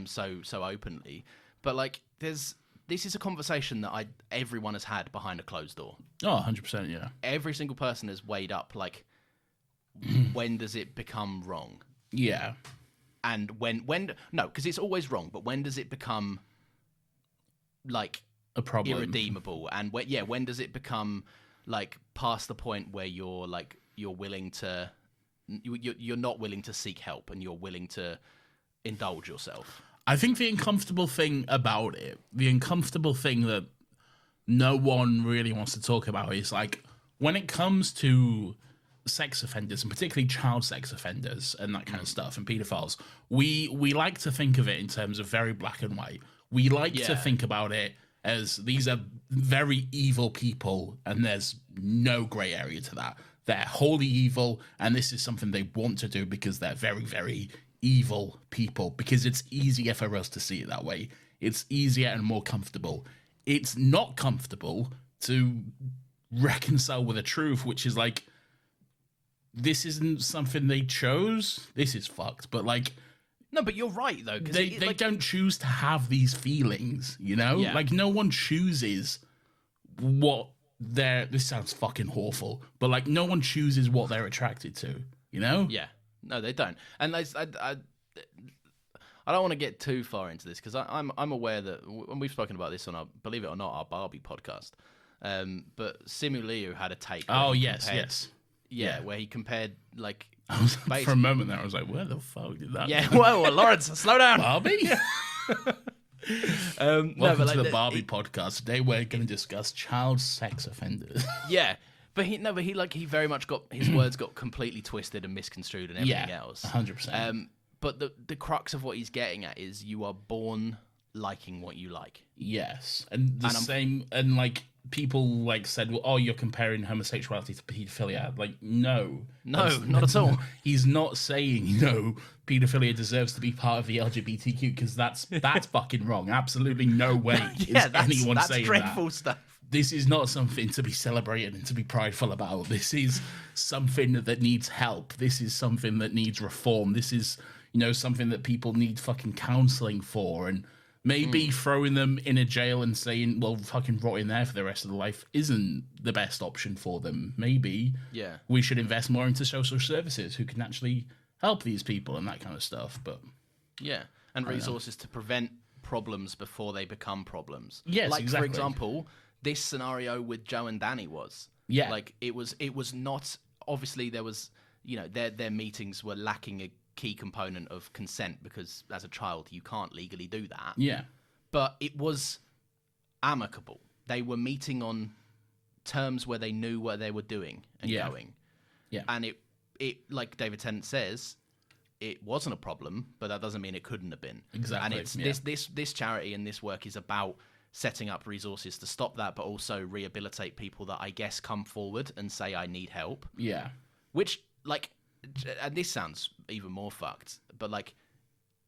So openly, but like this is a conversation that everyone has had behind a closed door.
Oh, 100%, yeah.
Every single person has weighed up like when does it become wrong?
Yeah.
And when no, because it's always wrong, but when does it become like
a problem,
irredeemable? And when does it become like past the point where you're willing to you're not willing to seek help and you're willing to indulge yourself?
I think the uncomfortable thing about it, the uncomfortable thing that no one really wants to talk about is like when it comes to sex offenders, and particularly child sex offenders and that kind of stuff, and pedophiles, we like to think of it in terms of very black and white. We like to think about it as these are very evil people, and there's no grey area to that. They're wholly evil, and this is something they want to do because they're very, very evil people, because it's easier for us to see it that way. It's easier and more comfortable. It's not comfortable to reconcile with the truth, which is like, this isn't something they chose. This is fucked. But like,
no, but you're right though.
They don't choose to have these feelings, you know?
Yeah.
Like no one chooses what this sounds fucking awful, but like no one chooses what they're attracted to, you know?
Yeah. No, they don't. And I don't want to get too far into this because I'm aware that, and we've spoken about this on our, believe it or not, our Barbie podcast. But Simu Liu had a take.
Oh, yes.
Yeah, where he compared like.
I was like, for a moment there, I was like, "Where the fuck did that?"
Yeah, whoa, Lawrence, slow down.
Barbie. Welcome
like,
to the Barbie podcast. Today we're going to discuss child sex offenders.
Yeah, but he very much got his words got completely twisted and misconstrued and everything else.
100%.
But the crux of what he's getting at is you are born liking what you like.
Yes, and and like people like said, well, oh, you're comparing homosexuality to pedophilia. Like, no,
not at all.
He's not saying, pedophilia deserves to be part of the LGBTQ, because that's fucking wrong. Absolutely no way is anyone
that's
saying
dreadful
that.
Stuff.
This is not something to be celebrated and to be prideful about. This is something that needs help. This is something that needs reform. This is, something that people need fucking counselling for, and maybe throwing them in a jail and saying, well, fucking rot in there for the rest of their life isn't the best option for them. Maybe we should invest more into social services who can actually help these people and that kind of stuff. But
and resources to prevent problems before they become problems.
Yes,
like
exactly.
For example, this scenario with Joe and Danny was like it was not, obviously there was their meetings were lacking a key component of consent, because as a child you can't legally do that. But it was amicable. They were meeting on terms where they knew what they were doing and going. And it like David Tennant says, it wasn't a problem, but that doesn't mean it couldn't have been.
Exactly.
And it's this charity and this work is about setting up resources to stop that, but also rehabilitate people that I guess come forward and say, I need help. Which, like, and this sounds even more fucked, but like,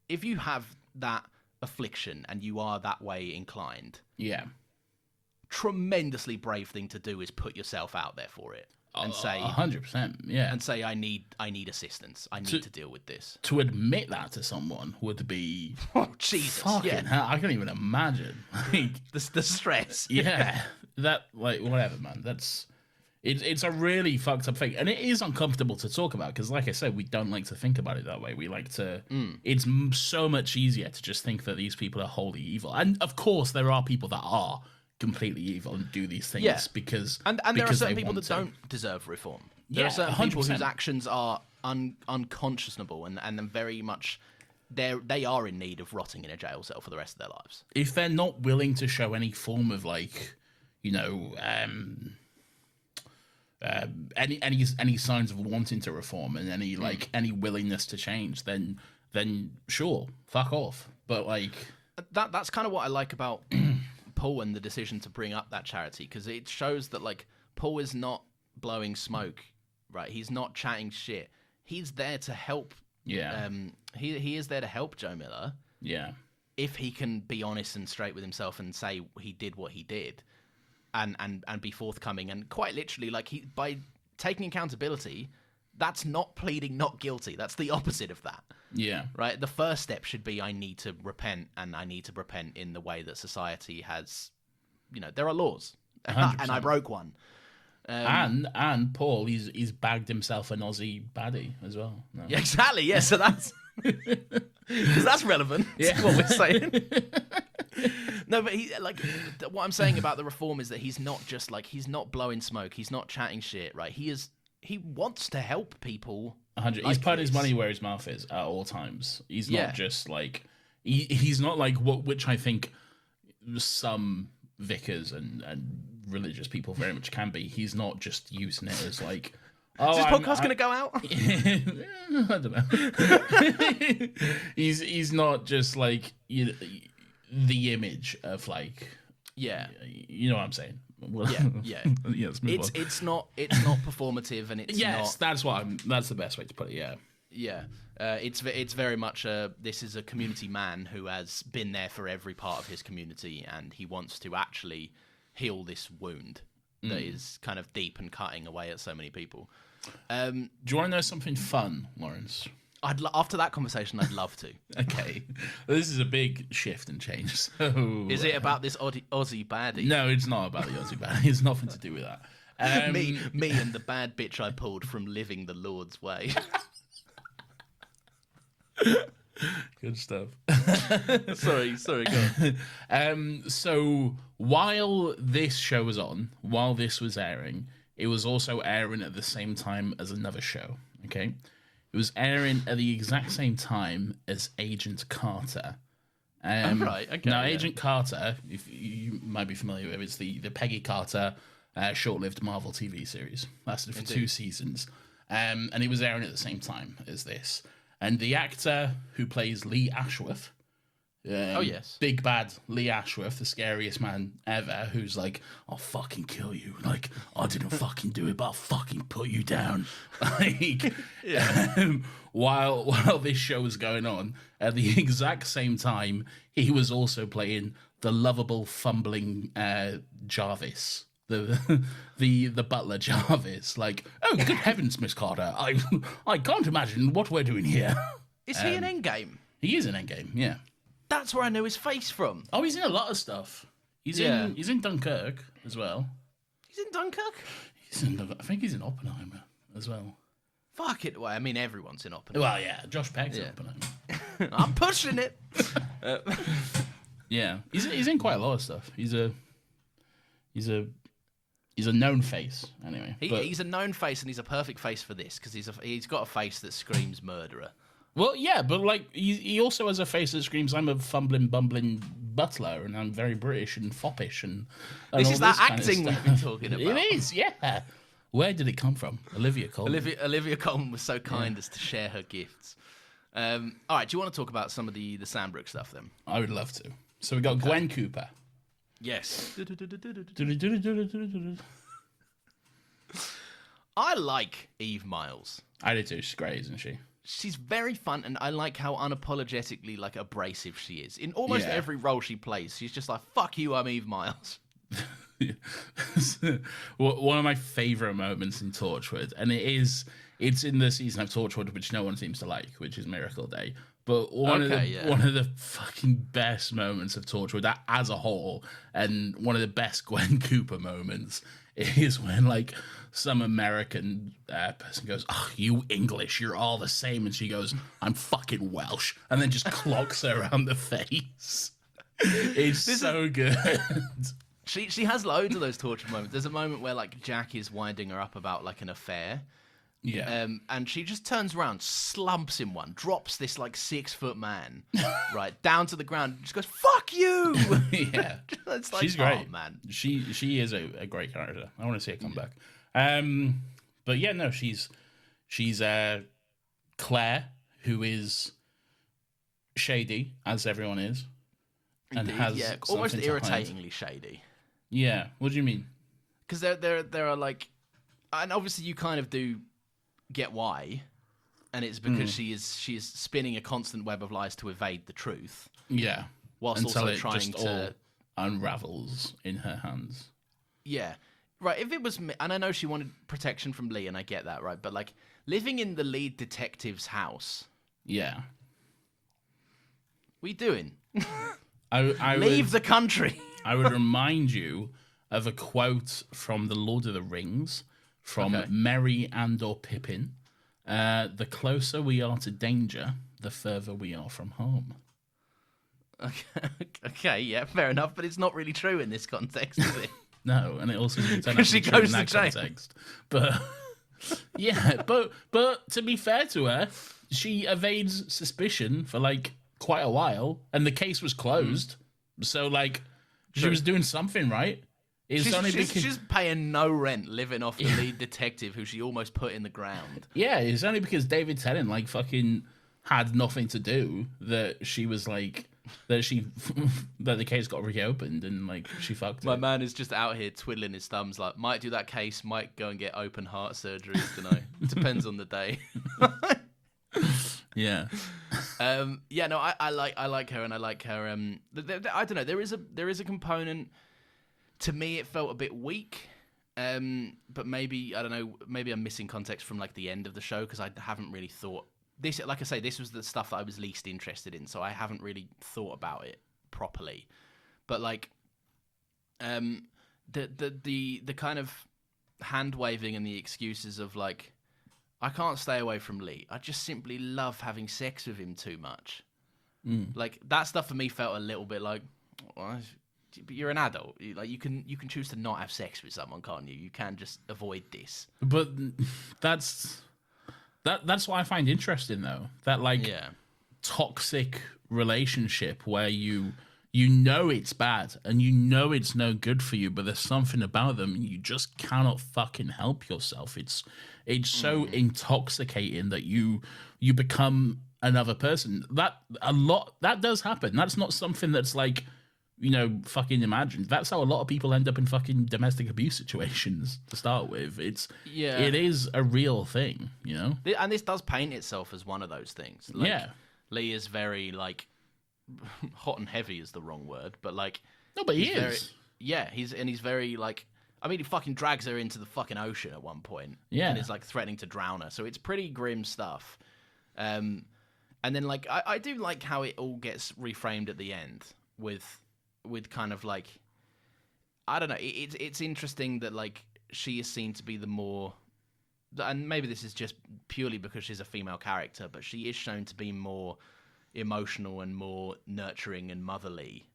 if you have that affliction and you are that way inclined, tremendously brave thing to do is put yourself out there for it and say
100%,
and say, I need assistance. I need to deal with this.
To admit that to someone would be
Jesus,
fucking hell, I can't even imagine. Like,
the stress.
That, like, whatever, man. It's a really fucked up thing, and it is uncomfortable to talk about because, like I said, we don't like to think about it that way. We like to. It's so much easier to just think that these people are wholly evil, and of course, there are people that are completely evil and do these things because
there are certain people that don't deserve reform. There are certain 100%. People whose actions are unconscionable and very much they are in need of rotting in a jail cell for the rest of their lives.
If they're not willing to show any form of, like, you know, any signs of wanting to reform and any willingness to change, then sure, fuck off. But like
that's kind of what I like about Paul and the decision to bring up that charity, because it shows that like Paul is not blowing smoke, right? He's not chatting shit. He's there to help.
Yeah.
He is there to help Joe Miller.
Yeah.
If he can be honest and straight with himself and say he did what he did, and be forthcoming, and quite literally, like, by taking accountability, that's not pleading not guilty. That's the opposite of that.
Yeah.
Right? The first step should be, I need to repent, and I need to repent in the way that society has, you know, there are laws.
100%.
And I broke one.
And Paul, he's bagged himself an Aussie baddie as well. No.
Yeah, exactly. Yeah, so that's because that's relevant to what we're saying. No, but what I'm saying about the reform is that he's not just like, he's not blowing smoke. He's not chatting shit, right? He wants to help people.
100.
Like
he's putting his
this.
money where his mouth is at all times. He's
Yeah.
not just like he's not like which I think some vicars and religious people very much can be. He's not just using it as like, oh,
Is this podcast going to go out?
I don't know. he's not just like the image of like,
Yeah.
you know what I'm saying. Well,
Yeah.
yeah, let's move on.
It's not performative, and it's
Yes,
not.
that's the best way to put it. Yeah.
Yeah. It's very much this is a community man who has been there for every part of his community, and he wants to actually heal this wound that is kind of deep and cutting away at so many people.
Do you want to know something fun, Lawrence?
After that conversation, I'd love to.
Okay, this is a big shift and change. So,
Is it about this Aussie baddie?
No, it's not about the Aussie baddie. It's nothing to do with that.
Me and the bad bitch I pulled from living the Lord's way.
Good stuff.
sorry, go on.
So while this show was on, while this was airing, it was also airing at the same time as another show. Okay, it was airing at the exact same time as Agent Carter.
Right. Okay.
Now,
yeah.
Agent Carter, if you might be familiar with, it's the Peggy Carter short-lived Marvel TV series. Lasted for 2 seasons, and it was airing at the same time as this. And the actor who plays Lee Ashworth,
yes,
big bad Lee Ashworth, the scariest man ever, who's like, I'll fucking kill you. Like, I didn't fucking do it, but I'll fucking put you down. Like, while this show was going on, at the exact same time, he was also playing the lovable, fumbling Jarvis. The butler Jarvis, like, oh, good heavens, Miss Carter, I can't imagine what we're doing here.
Is he in Endgame?
He is in Endgame, yeah.
That's where I know his face from.
Oh, he's in a lot of stuff. He's in Dunkirk as well.
He's in Dunkirk?
I think he's in Oppenheimer as well.
Fuck it. Well, I mean, everyone's in Oppenheimer.
Well, yeah, Josh Peck's in Oppenheimer.
I'm pushing it.
Yeah, he's in quite a lot of stuff. He's a known face, anyway.
He's a known face, and he's a perfect face for this, because he's got a face that screams murderer.
Well, yeah, but like he also has a face that screams, "I'm a fumbling, bumbling butler, and I'm very British and foppish." And
this
all
is that
kind of
acting
stuff.
we've been talking about.
It is, yeah. Where did it come from? Olivia Colman.
Olivia Colman was so kind as to share her gifts. All right, do you want to talk about some of the Sandbrook stuff then?
I would love to. So we got Gwen Cooper.
Yes. I like Eve Miles.
I do too. She's great, isn't she?
She's very fun, and I like how unapologetically like abrasive she is. In almost every role she plays, she's just like, fuck you, I'm Eve Miles.
One of my favourite moments in Torchwood, and it's in the season of Torchwood, which no one seems to like, which is Miracle Day. But one of the fucking best moments of Torchwood as a whole, and one of the best Gwen Cooper moments, is when like some American person goes, "Oh, you English, you're all the same," and she goes, "I'm fucking Welsh," and then just clocks her around the face. It's so good.
She has loads of those Torchwood moments. There's a moment where like Jack is winding her up about like an affair,
Yeah.
And she just turns around, slumps in one, drops this like 6-foot man right down to the ground, just goes "fuck you."
Yeah,
It's like,
she's great,
oh, man.
She is a great character. I want to see her come back. But yeah, no, she's Claire, who is shady as everyone is, and
Indeed,
has
yeah, almost
something to hide.
irritatingly shady.
Yeah, what do you mean?
Because there are like, and obviously you kind of do get why, and it's because she is spinning a constant web of lies to evade the truth.
Yeah,
whilst
until
also
it
trying
just
to
all unravels in her hands.
Yeah, right. If it was me, and I know she wanted protection from Lee, and I get that, right? But like living in the lead detective's house,
Yeah,
what are you doing?
I
Leave
would,
the country.
I would remind you of a quote from The Lord of the Rings from Merry and/or Pippin. The closer we are to danger, the further we are from home.
Okay, yeah, fair enough, but it's not really true in this context, is it?
No, and it also doesn't turn out to
She
be true
goes
in that
to jail.
context. But yeah, but to be fair to her, she evades suspicion for like quite a while, and the case was closed. So like, she was doing something right. It's only because
She's paying no rent, living off the lead detective who she almost put in the ground.
yeah, it's only because David Tennant like fucking had nothing to do that she was like that the case got reopened and like she fucked
My
it.
man is just out here twiddling his thumbs, like might do that case, might go and get open heart surgery tonight. Depends on the day.
Yeah,
Yeah, no, I like her, and I like her. I don't know. There is a component. To me, it felt a bit weak. But maybe I don't know. Maybe I'm missing context from like the end of the show because I haven't really thought this. Like I say, this was the stuff that I was least interested in, so I haven't really thought about it properly. But like, the kind of hand waving and the excuses of like, I can't stay away from Lee. I just simply love having sex with him too much. Like that stuff for me felt a little bit like, well, but you're an adult. Like you can choose to not have sex with someone, can't you? You can just avoid this.
but that's what I find interesting though. That like toxic relationship where you know it's bad and you know it's no good for you, but there's something about them and you just cannot fucking help yourself. It's so intoxicating that you become another person. That does happen. That's not something that's like, you know, fucking imagined. That's how a lot of people end up in fucking domestic abuse situations to start with. It is a real thing, you know?
And this does paint itself as one of those things. Like, Lee is very like hot and heavy is the wrong word, but like
no, but he is.
He's very like, I mean, he fucking drags her into the fucking ocean at one point.
Yeah.
And is like threatening to drown her. So it's pretty grim stuff. And then like I do like how it all gets reframed at the end with kind of like, I don't know, it's interesting that like she is seen to be the more, and maybe this is just purely because she's a female character, but she is shown to be more emotional and more nurturing and motherly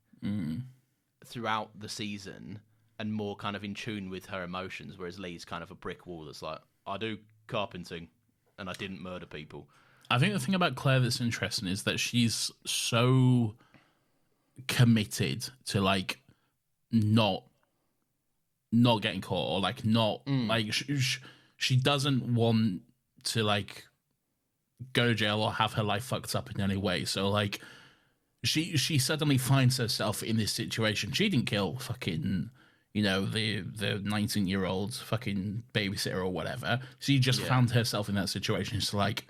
throughout the season, and more kind of in tune with her emotions, whereas Lee's kind of a brick wall that's like, I do carpenting and I didn't murder people.
I think the thing about Claire that's interesting is that she's so committed to like not getting caught, or like not like she doesn't want to like go to jail or have her life fucked up in any way. So like she suddenly finds herself in this situation. She didn't kill fucking, you know, the 19-year-old fucking babysitter or whatever. She just found herself in that situation. She's like,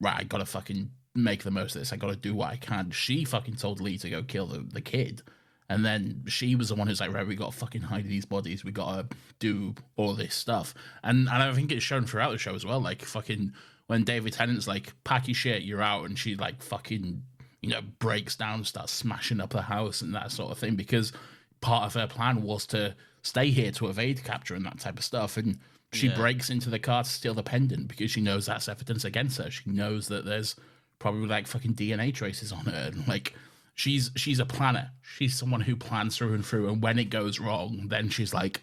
right, I gotta fucking make the most of this. I gotta do what I can. She fucking told Lee to go kill the kid. And then she was the one who's like, right, we gotta fucking hide these bodies. We gotta do all this stuff. And I think it's shown throughout the show as well. Like fucking when David Tennant's like, pack your shit, you're out. And she like fucking, you know, breaks down, starts smashing up the house and that sort of thing. Because part of her plan was to stay here to evade capture and that type of stuff. And she breaks into the car to steal the pendant because she knows that's evidence against her. She knows that there's probably like fucking DNA traces on her. And like, she's a planner. She's someone who plans through and through. And when it goes wrong, then she's like,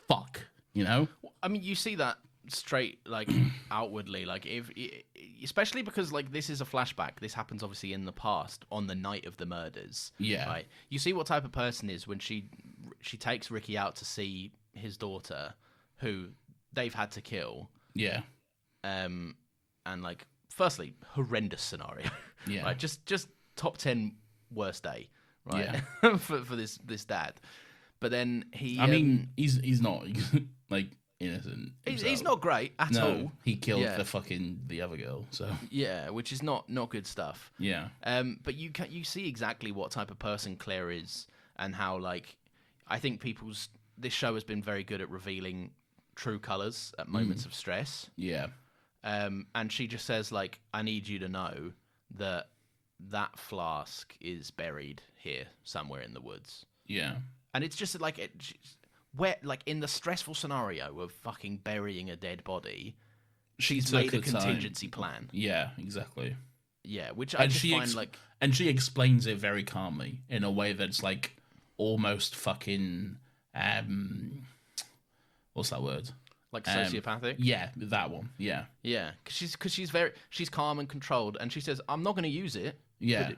fuck, you know?
I mean, you see that straight like outwardly, like if especially because like this is a flashback. This happens obviously in the past on the night of the murders.
Yeah.
Right. You see what type of person is when she takes Ricky out to see his daughter, who they've had to kill.
Yeah.
And like, firstly, horrendous scenario.
Yeah.
Right. Just top 10 worst day. Right.
Yeah.
for this dad. But then he.
I mean, he's not like innocent.
He's not great at all.
He killed the other girl. So
yeah, which is not good stuff.
yeah.
But you see exactly what type of person Claire is, and how like I think this show has been very good at revealing true colors at moments of stress.
Yeah.
And she just says like, I need you to know that flask is buried here somewhere in the woods.
Yeah.
And it's just like where like in the stressful scenario of fucking burying a dead body, she's made a contingency plan.
Yeah, exactly.
Yeah, which I just find like,
and she explains it very calmly in a way that's like almost fucking what's that word?
Like sociopathic.
Yeah, that one. Yeah.
Yeah, because she's calm and controlled, and she says, "I'm not going to use it."
Yeah.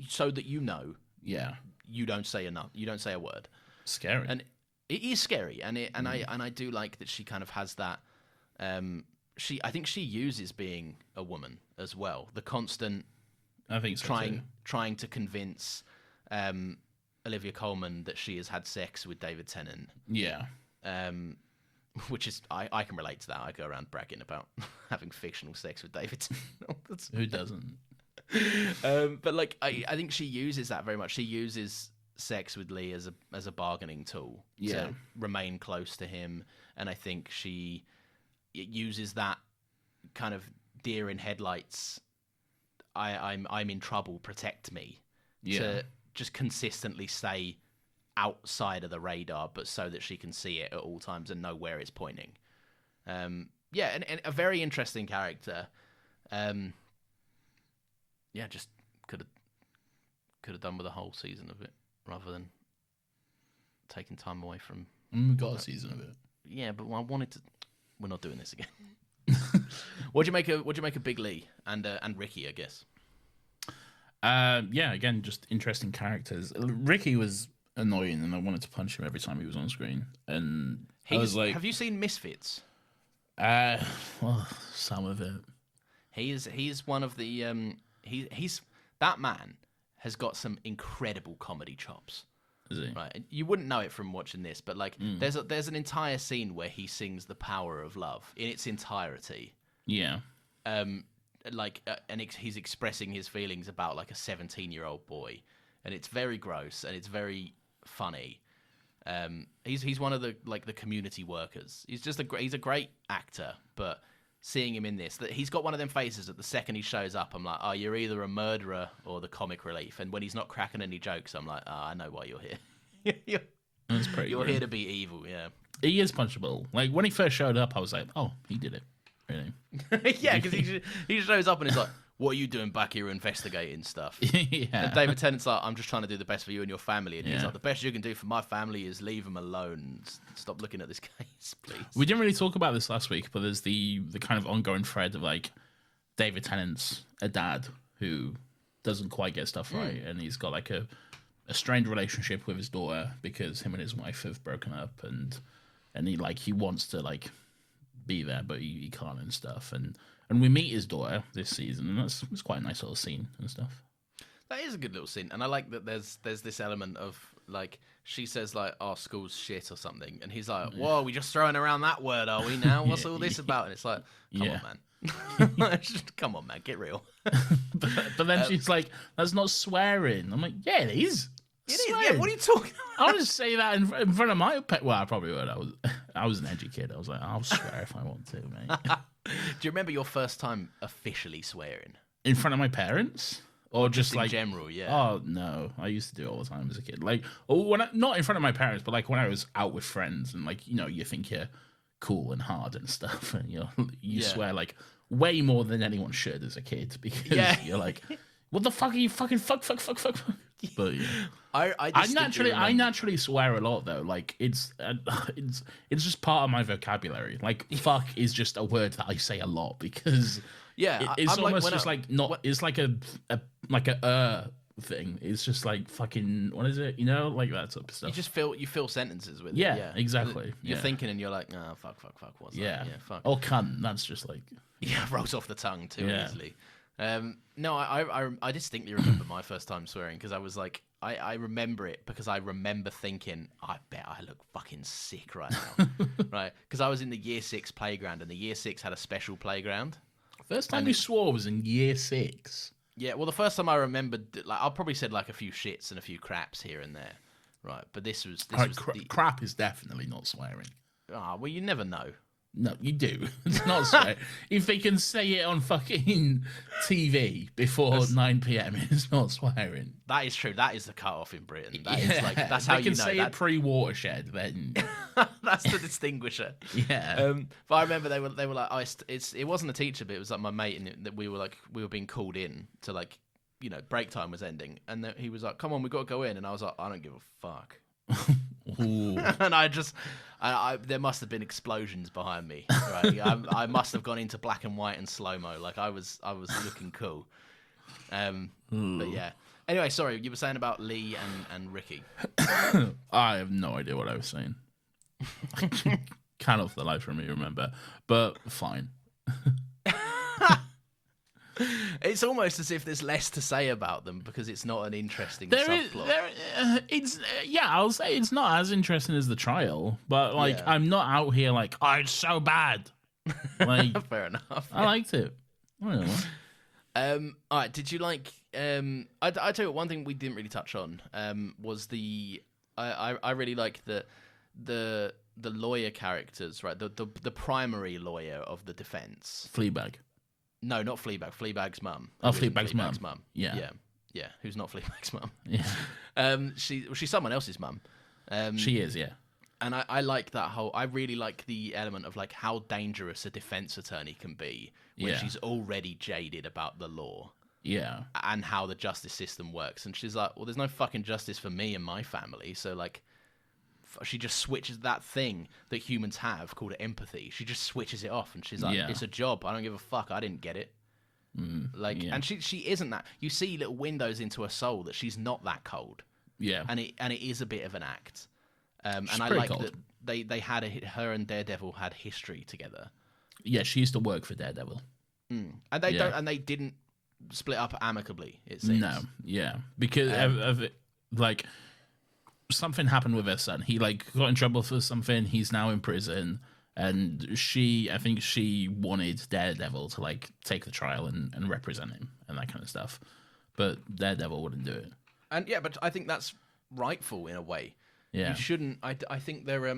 So that you know.
Yeah.
You don't say enough. You don't say a word.
Scary.
And it is scary, and I do like that she kind of has that. I think she uses being a woman as well. The constant.
I think so
trying to convince Olivia Colman that she has had sex with David Tennant.
Yeah.
Which is I can relate to that. I go around bragging about having fictional sex with David Tennant.
Who doesn't?
But like I think she uses that very much. She uses sex with Lee as a bargaining tool to remain close to him, and I think she uses that kind of deer in headlights. I'm in trouble. Protect me. To just consistently stay outside of the radar, but so that she can see it at all times and know where it's pointing. And a very interesting character. Just could have done with a whole season of it rather than taking time away from.
We got a season of it.
Yeah, but I wanted to. We're not doing this again. What'd you make of Big Lee and Ricky? I guess.
Again, just interesting characters. Ricky was annoying, and I wanted to punch him every time he was on screen. And I was like,
"Have you seen Misfits?"
Well, some of it.
He's one of the he's that man has got some incredible comedy chops.
Is he?
Right, you wouldn't know it from watching this, but like there's an entire scene where he sings "The Power of Love" in its entirety.
Yeah.
And he's expressing his feelings about like a 17-year-old boy, and it's very gross and it's very funny. He's one of the community workers. He's a great actor, but seeing him in this, that he's got one of them faces that the second he shows up, I'm like, oh, you're either a murderer or the comic relief. And when he's not cracking any jokes, I'm like, oh, I know why you're here.
That's pretty.
You're here to be evil, yeah.
He is punchable. Like when he first showed up, I was like, oh, he did it. Really?
Yeah, because he shows up and he's like, what are you doing back here investigating stuff?
Yeah.
And David Tennant's like, I'm just trying to do the best for you and your family. And he's like, the best you can do for my family is leave him alone. Stop looking at this case, please.
We didn't really talk about this last week, but there's the kind of ongoing thread of like David Tennant's a dad who doesn't quite get stuff right. And he's got like a strained relationship with his daughter because him and his wife have broken up, and he wants to like be there, but he can't and stuff. And we meet his daughter this season, and it's quite a nice little scene and stuff.
That is a good little scene, and I like that there's this element of like she says like, "Oh, school's shit" or something, and he's like, "Whoa, we just throwing around that word, are we now? What's all this about?" And it's like, "Come on, man, come on, man, get real."
but then she's like, "That's not swearing." I'm like, "Yeah, it is."
It is. Yeah, what are you talking about?
I would just say that in front of my pet. Well, I probably would. I was an edgy kid. I was like, I'll swear if I want to, mate.
Do you remember your first time officially swearing?
In front of my parents? Or just
in
like
general, yeah.
Oh no, I used to do it all the time as a kid. Like, not in front of my parents, but like when I was out with friends, and like you think you're cool and hard and stuff, and you swear like way more than anyone should as a kid because you're like, what the fuck are you fucking fuck? But yeah.
I
I naturally swear a lot though. Like it's just part of my vocabulary. Like fuck is just a word that I say a lot because it's
I'm
almost
like,
just like not. It's like a thing. It's just like fucking what is it? You know, like that type of stuff.
You fill sentences with it.
Yeah, exactly.
You're thinking and you're like, oh, fuck, what's that? Yeah, fuck.
Or cunt. That's just like
rolls off the tongue too easily. No, I distinctly remember my first time swearing because I was like, I remember it because I remember thinking, I bet I look fucking sick right now, right? Because I was in the year 6 playground and the year 6 had a special playground.
First time you swore was in year 6.
Yeah, well, the first time I remembered, like, I probably said like a few shits and a few craps here and there, right? But this was
crap is definitely not swearing.
Well, you never know.
No, you do. It's not swearing. If they can say it on fucking TV before 9 p.m, it's not swearing.
That is true. That is the cut-off in Britain. That's how you know.
They can say it pre-watershed, then
that's the distinguisher.
Yeah.
But I remember they were like, it wasn't a teacher, but it was like my mate, and that we were being called in to like, break time was ending, and he was like, "Come on, we got to go in," and I was like, "I don't give a fuck." And there must have been explosions behind me. Right? I must have gone into black and white and slow mo. Like I was looking cool. But yeah. Anyway, sorry, you were saying about Lee and Ricky.
I have no idea what I was saying. Cannot for the life from me remember, but fine.
It's almost as if there's less to say about them because it's not an interesting subplot.
I'll say it's not as interesting as the trial, but I'm not out here like, oh, it's so bad. Like,
fair enough.
I liked it. I don't know.
All right. Did you like? I tell you what, one thing we didn't really touch on was I really like the lawyer characters, right? The primary lawyer of the defense.
Fleabag.
No, not Fleabag. Fleabag's mum.
Oh, Fleabag's mum.
Yeah. Who's not Fleabag's mum?
Yeah.
She's someone else's mum.
She is, yeah.
And I like that whole. I really like the element of like how dangerous a defense attorney can be when she's already jaded about the law.
Yeah.
And how the justice system works, and she's like, well, there's no fucking justice for me and my family, so like. She just switches that thing that humans have called empathy. She just switches it off, and she's like, "It's a job. I don't give a fuck. I didn't get it." And she isn't that. You see little windows into her soul that she's not that cold.
Yeah,
and it is a bit of an act. And I like
cold.
that they had her and Daredevil had history together.
Yeah, she used to work for Daredevil,
and they didn't split up amicably. It seems.
No, yeah, because of it, like. Something happened with her son. He like got in trouble for something. He's now in prison, and I think she wanted Daredevil to like take the trial and represent him and that kind of stuff. But Daredevil wouldn't do it.
And but I think that's rightful in a way.
Yeah,
you shouldn't. I think they're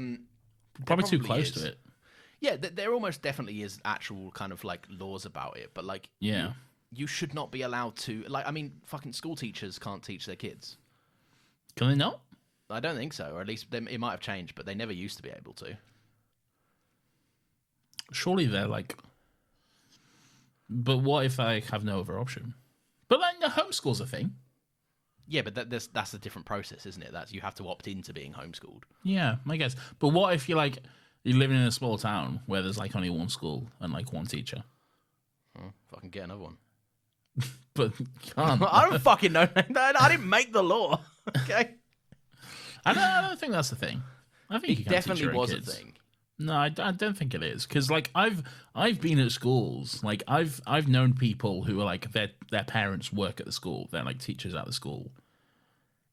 probably too close to it.
Yeah, there almost definitely is actual kind of like laws about it, but like you should not be allowed to like. I mean, fucking school teachers can't teach their kids.
Can they not?
I don't think so, or at least it might have changed, but they never used to be able to.
Surely they're like... But what if I have no other option? But like, the homeschool's a thing.
Yeah, but that's a different process, isn't it? That you have to opt into being homeschooled.
Yeah, I guess. But what if you're living in a small town where there's like only one school and like one teacher?
Fucking get another one.
But you can't.
I don't fucking know. I didn't make the law. Okay.
I don't think that's the thing. I think
it definitely was a thing.
No, I don't think it is because like I've been at schools. Like I've known people who are like their parents work at the school. They're like teachers at the school.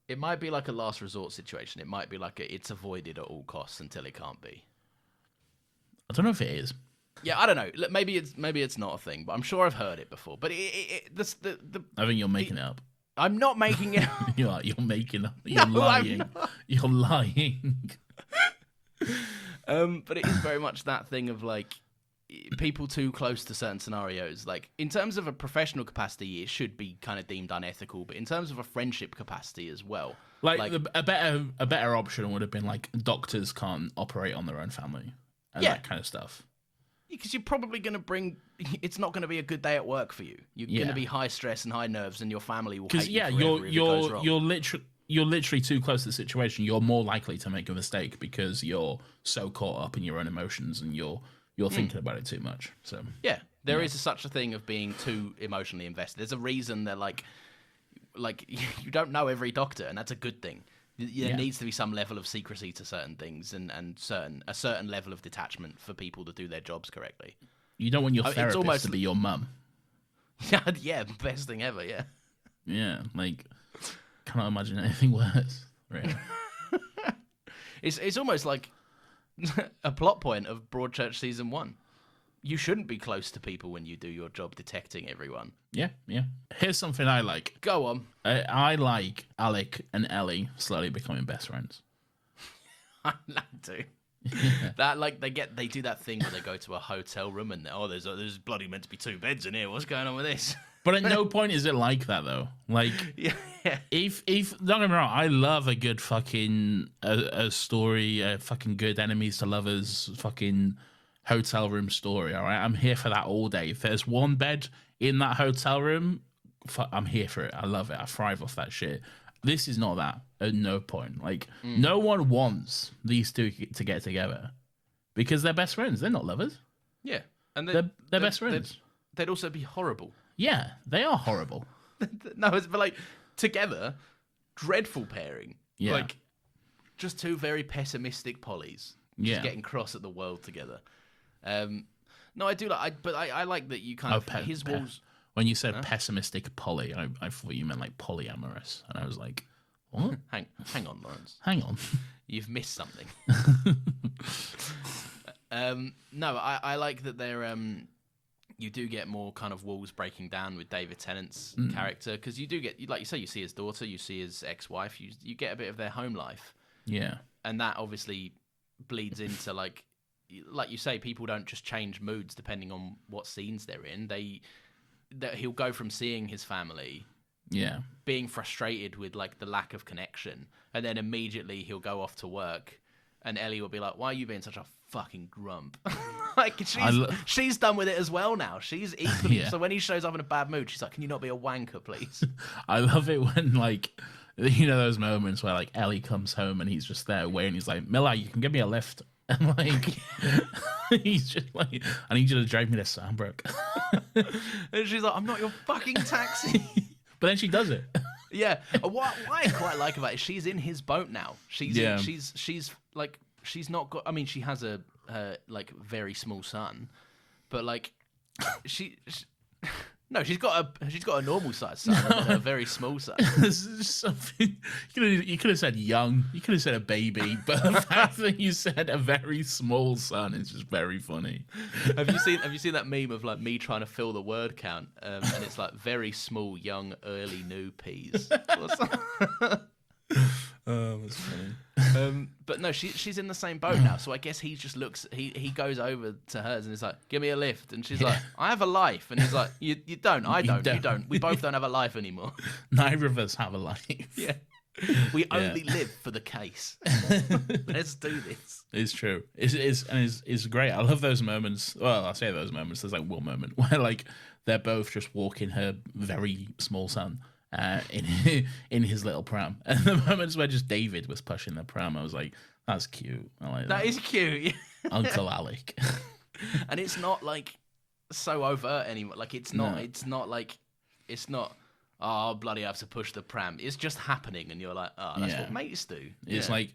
It might be like a last resort situation. It might be like it's avoided at all costs until it can't be.
I don't know if it is.
Yeah, I don't know. Maybe it's not a thing, but I'm sure I've heard it before. But I
think you're making it up.
I'm not making it up.
You're making up. You're lying. You're lying.
But it is very much that thing of like people too close to certain scenarios. Like in terms of a professional capacity, it should be kind of deemed unethical. But in terms of a friendship capacity as well,
a better option would have been like doctors can't operate on their own family and that kind of stuff.
Because you're probably going to bring. It's not going to be a good day at work for you. You're going to be high stress and high nerves, and your family will hate you forever if it goes wrong.
You're literally too close to the situation. You're more likely to make a mistake because you're so caught up in your own emotions and you're thinking about it too much. So
yeah, there is such a thing of being too emotionally invested. There's a reason they're like you don't know every doctor, and that's a good thing. There needs to be some level of secrecy to certain things, and a certain level of detachment for people to do their jobs correctly.
You don't want your therapist to be your mum.
Yeah, best thing ever. Yeah.
Yeah, like cannot imagine anything worse. Really.
It's almost like a plot point of Broadchurch season 1. You shouldn't be close to people when you do your job detecting everyone.
Yeah. Here's something I like.
Go on.
I like Alec and Ellie slowly becoming best friends.
I like to. Yeah. That they do that thing where they go to a hotel room and there's bloody meant to be 2 beds in here. What's going on with this?
But at no point is it like that though. Like if don't get me wrong, I love a good fucking a story, a fucking good enemies to lovers fucking hotel room story. All right, I'm here for that all day. If there's 1 bed in that hotel room, I'm here for it. I love it. I thrive off that shit. This is not that at no point. Like no one wants these two to get together because they're best friends. They're not lovers.
Yeah, and
they're best friends.
They'd also be horrible.
Yeah, they are horrible.
No, but like together, dreadful pairing.
Yeah,
like just 2 very pessimistic polys. Just getting cross at the world together. No, I do like. I like that you kind of his walls.
When you said pessimistic poly, I thought you meant like polyamorous, and I was like, what?
Hang on, Lawrence.
Hang on,
you've missed something. No, I like that they're you do get more kind of walls breaking down with David Tennant's character, because you do get, like you say, you see his daughter, you see his ex-wife, you get a bit of their home life.
Yeah,
and that obviously bleeds into like you say, people don't just change moods depending on what scenes they're in. He'll go from seeing his family, being frustrated with like the lack of connection, and then immediately he'll go off to work, and Ellie will be like, "Why are you being such a fucking grump?" Like she's done with it as well now. She's equally so when he shows up in a bad mood, she's like, "Can you not be a wanker, please?"
I love it when like, you know, those moments where like Ellie comes home and he's just there waiting. He's like, "Miller, you can give me a lift." And like, he's just like, "I need you to drive me to Sandbrook."
And she's like, "I'm not your fucking taxi."
But then she does it.
Yeah. What I quite like about it is she's in his boat now. She's like, she's not got. I mean, she has a like very small son, but like no, she's got a normal size son and a very small son.
This is something you could have said young, you could have said a baby, but the fact that you said a very small son is just very funny.
Have you seen that meme of like me trying to fill the word count, and it's like very small, young, early new peas.
Oh, that's funny.
But no, she's in the same boat now. So I guess he just looks. He goes over to hers and is like, "Give me a lift." And she's like, "I have a life." And he's like, "You don't. I don't. You don't. We both don't have a life anymore."
Neither of us have a life.
Yeah. We only live for the case. Let's do this.
It's true. It's great. I love those moments. Well, I say those moments. There's like one moment where like they're both just walking her very small son. In his little pram, and the moments where just David was pushing the pram, I was like, "That's cute. I like that.
That is cute, yeah.
Uncle Alec."
And it's not like so overt anymore. Like it's not. No. It's not like it's not. Oh bloody! I have to push the pram. It's just happening, and you're like, "Oh, that's what mates do."
It's like,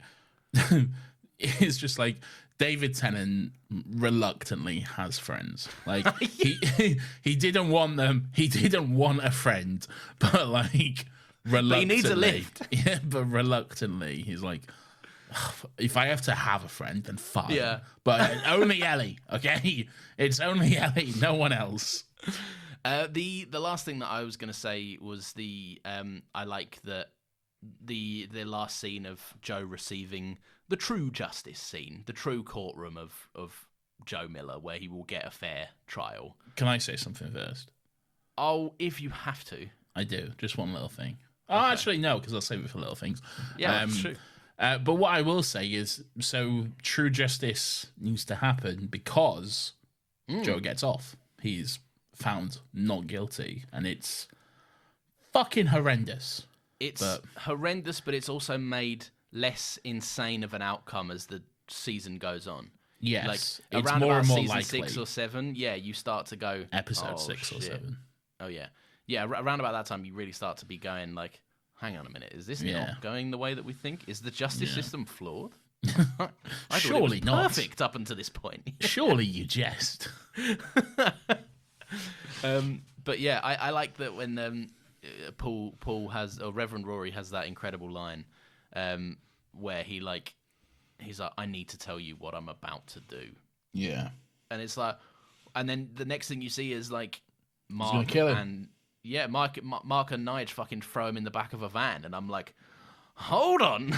it's just like David Tennant reluctantly has friends. Like he didn't want them. He didn't want a friend, but like reluctantly,
but he needs a lift.
Yeah, but reluctantly, he's like, if I have to have a friend, then fine. Yeah, but only Ellie. Okay, it's only Ellie, no one else.
The last thing that I was going to say was I like that the last scene of Joe receiving the true justice scene, the true courtroom of Joe Miller, where he will get a fair trial.
Can I say something first?
Oh, if you have to.
I do. Just one little thing. Okay. Oh, actually, no, because I'll save it for little things.
Yeah, that's true.
But what I will say is, so true justice needs to happen because Joe gets off. He's found not guilty, and it's fucking horrendous.
It's horrendous, but it's also made less insane of an outcome as the season goes on.
Yes,
like
it's
around
more
about
and more
season
likely.
6 or 7, you start to go
Episode 6 or
shit.
7.
Oh yeah. Around about that time, you really start to be going like, hang on a minute, is this not going the way that we think? Is the justice system flawed? I
Surely
thought it was
not.
perfect up until this point.
Surely you jest.
But yeah, I like that when Paul has, or Reverend Rory has that incredible line where he's like, I need to tell you what I'm about to do.
Yeah.
And it's like, and then the next thing you see is like Mark
gonna kill him.
and Mark and Nige fucking throw him in the back of a van, and I'm like, hold on,